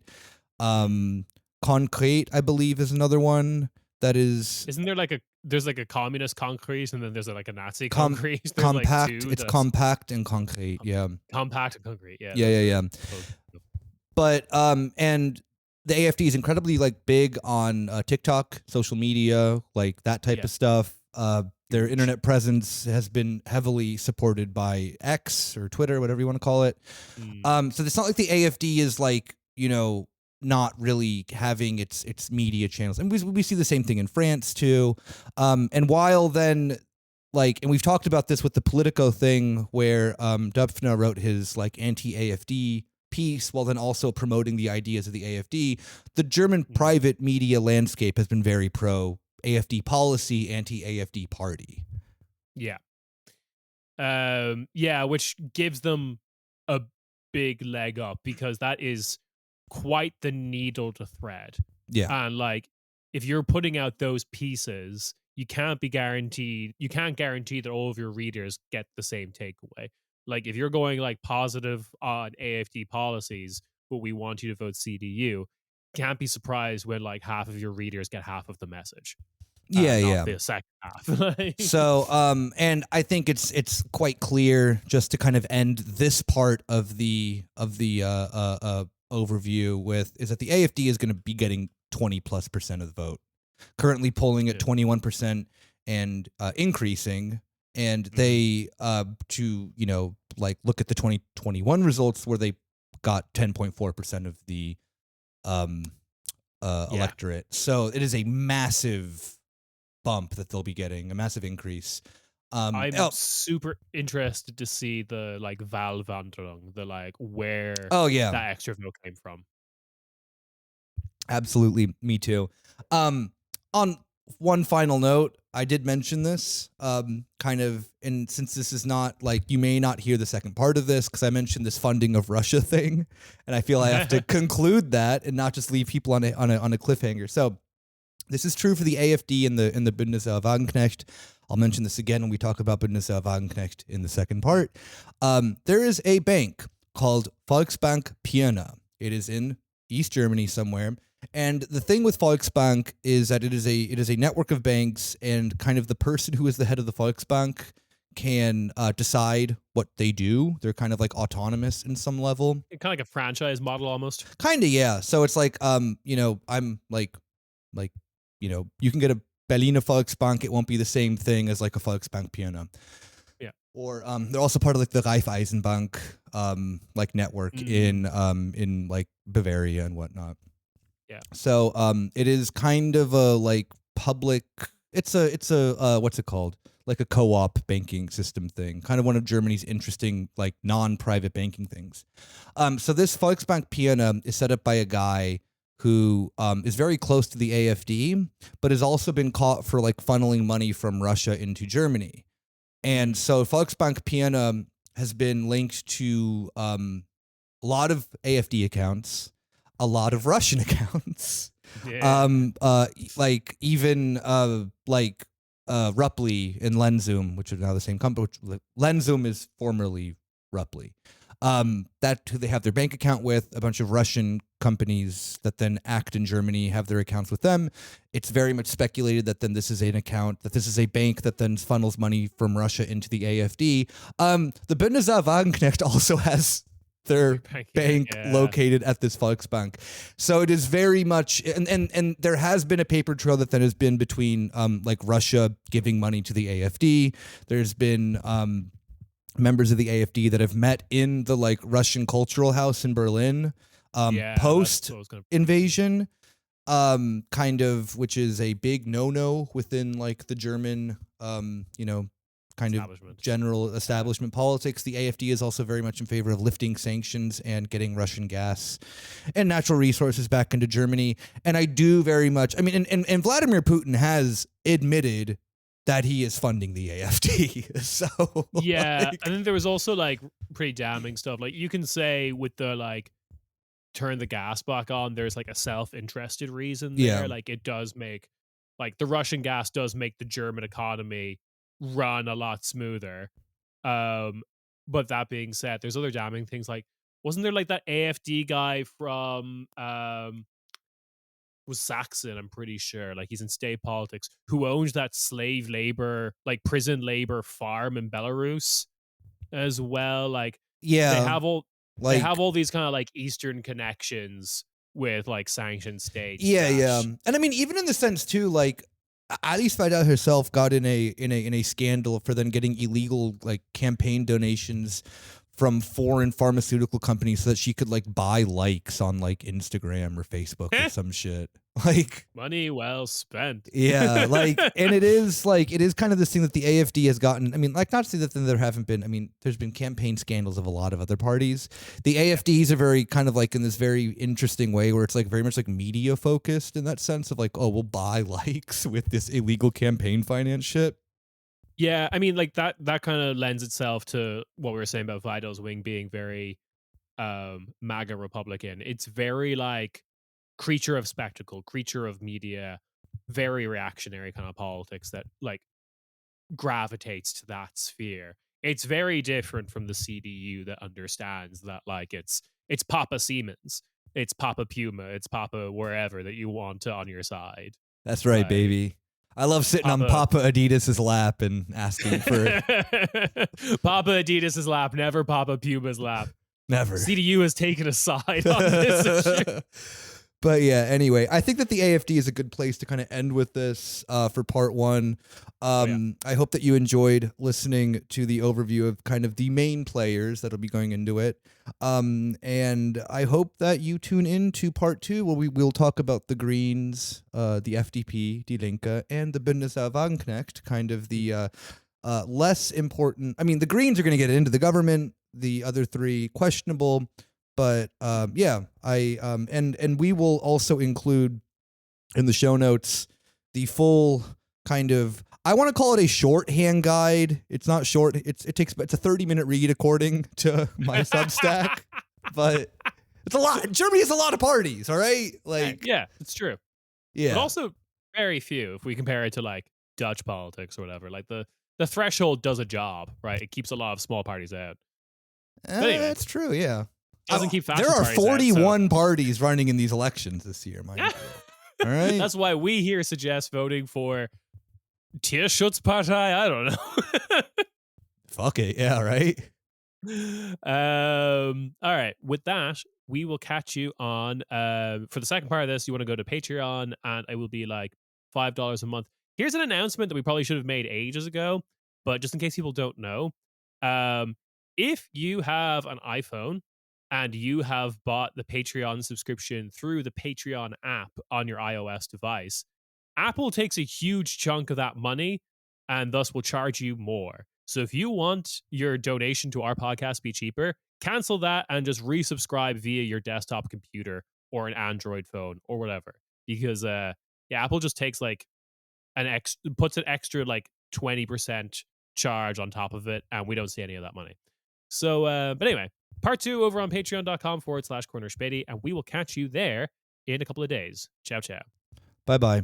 Konkret, I believe, is another one that is. Isn't there like there's like a communist Konkret, and then there's like a Nazi Konkret? Compact. Like it's Compact and Konkret. Yeah. Compact and Konkret. Yeah. But and the AFD is incredibly like big on TikTok, social media, like that type of stuff. Their internet presence has been heavily supported by X or Twitter, whatever you want to call it. So it's not like the AFD is like, not really having its media channels. And we see the same thing in France too. And while then, like, and we've talked about this with the Politico thing, where Döpfner wrote his like anti-AFD piece while then also promoting the ideas of the AFD, the German private media landscape has been very pro AFD policy, anti-AFD party. Which gives them a big leg up, because that is quite the needle to thread. And like, if you're putting out those pieces, you can't guarantee that all of your readers get the same takeaway. Like, if you're going like positive on AFD policies, but we want you to vote CDU, can't be surprised when like half of your readers get half of the message. Not the second half. So, and I think it's quite clear, just to kind of end this part of the overview with, is that the AFD is going to be getting 20+% of the vote. Currently polling at 21% and increasing. And they to like look at the 2021 results, where they got 10.4% of the electorate. So it is a massive bump that they'll be getting, a massive increase. I'm super interested to see the like Wahlwanderung, the like where that extra vote came from. Absolutely, me too. On one final note, I did mention this, kind of, and since this is not like, you may not hear the second part of this, because I mentioned this funding of Russia thing, and I feel I have to conclude that and not just leave people on a cliffhanger. So this is true for the AFD and the Bundestag Wagenknecht. I'll mention this again when we talk about Bundestag Wagenknecht in the second part. There is a bank called Volksbank Pirna. It is in East Germany somewhere, And the thing with Volksbank is that it is a network of banks, and kind of the person who is the head of the Volksbank can decide what they do. They're kind of like autonomous in some level. Kind of like a franchise model almost. Kind of, yeah. So it's like, I'm like, you can get a Berliner Volksbank. It won't be the same thing as like a Volksbank Piano. Yeah. Or they're also part of like the Raiffeisenbank like network in like Bavaria and whatnot. Yeah. So it is kind of a like public. It's a what's it called? Like a co-op banking system thing. Kind of one of Germany's interesting like non-private banking things. So this Volksbank Piana is set up by a guy who is very close to the AfD, but has also been caught for like funneling money from Russia into Germany. And so Volksbank Piana has been linked to a lot of AfD accounts, a lot of Russian accounts. Yeah. Like even Ruppli and Lenzum, which are now the same company. Lenzum is formerly Ruppli. That who they have their bank account with. A bunch of Russian companies that then act in Germany have their accounts with them. It's very much speculated that then this is an account, that this is a bank that then funnels money from Russia into the AfD. The Bundestag Wagenknecht also has their bank located at this Volksbank. So it is very much, and there has been a paper trail that then has been between like Russia giving money to the AfD. There's been members of the AfD that have met in the like Russian Cultural House in Berlin post invasion, kind of, which is a big no-no within like the German kind of general establishment politics. The AfD is also very much in favor of lifting sanctions and getting Russian gas and natural resources back into Germany. And I do very much, I mean, and Vladimir Putin has admitted that he is funding the AfD. So yeah, and then there was also like pretty damning stuff. Like you can say with the like turn the gas back on, there's like a self-interested reason there. Yeah. Like it does make like the Russian gas does make the German economy run a lot smoother. But that being said, there's other damning things. Like wasn't there like that AfD guy from was Saxon, I'm pretty sure, like he's in state politics, who owns that slave labor, like prison labor farm in Belarus as well. Like yeah, they have all these kind of like Eastern connections with like sanctioned states. Yeah. And I mean, even in the sense too, like Ali Späti herself got in a scandal for then getting illegal like campaign donations from foreign pharmaceutical companies so that she could like buy likes on like Instagram or Facebook or some shit. Like money well spent. Yeah, like, and it is kind of this thing that the AfD has gotten. I mean, like, not to say that there haven't been. I mean, there's been campaign scandals of a lot of other parties. The AfDs are very kind of like in this very interesting way where it's like very much like media focused in that sense of like, oh, we'll buy likes with this illegal campaign finance shit. Yeah, I mean, like that kind of lends itself to what we were saying about Vidal's wing being very MAGA Republican. It's very like creature of spectacle, creature of media, very reactionary kind of politics that like gravitates to that sphere. It's very different from the CDU that understands that like it's Papa Siemens, it's Papa Puma, it's Papa wherever that you want on your side. That's right, like, baby. I love sitting on Papa Adidas's lap and asking for Papa Adidas's lap, never Papa Puma's lap. Never. CDU has taken a side on this issue. But yeah, anyway, I think that the AfD is a good place to kind of end with this for part one. I hope that you enjoyed listening to the overview of kind of the main players that'll be going into it. And I hope that you tune in to part two where we'll talk about the Greens, the FDP, Die Linke, and the Bundestag Wagenknecht, kind of the less important. I mean, the Greens are going to get into the government. The other three, questionable. But yeah, and we will also include in the show notes the full kind of, I want to call it a shorthand guide. It's not short. It's a 30-minute read according to my Substack, but it's a lot. Germany has a lot of parties. All right, like yeah, it's true. Yeah, but also very few if we compare it to like Dutch politics or whatever. Like the threshold does a job, right? It keeps a lot of small parties out. Anyway. That's true. Yeah. Doesn't keep fashion there are parties out, so- 41 parties running in these elections this year, mind you. All right. That's why we here suggest voting for Tierschutzpartei. I don't know. Fuck it. Yeah, right. All right. With that, we will catch you on for the second part of this. You want to go to Patreon, and it will be like $5 a month. Here's an announcement that we probably should have made ages ago, but just in case people don't know, if you have an iPhone and you have bought the Patreon subscription through the Patreon app on your iOS device, Apple takes a huge chunk of that money and thus will charge you more. So if you want your donation to our podcast be cheaper, cancel that and just resubscribe via your desktop computer or an Android phone or whatever. Because Apple just takes like puts an extra like 20% charge on top of it, and we don't see any of that money. So, but anyway, part 2 over on patreon.com/corner Späti, and we will catch you there in a couple of days. Ciao, ciao. Bye-bye.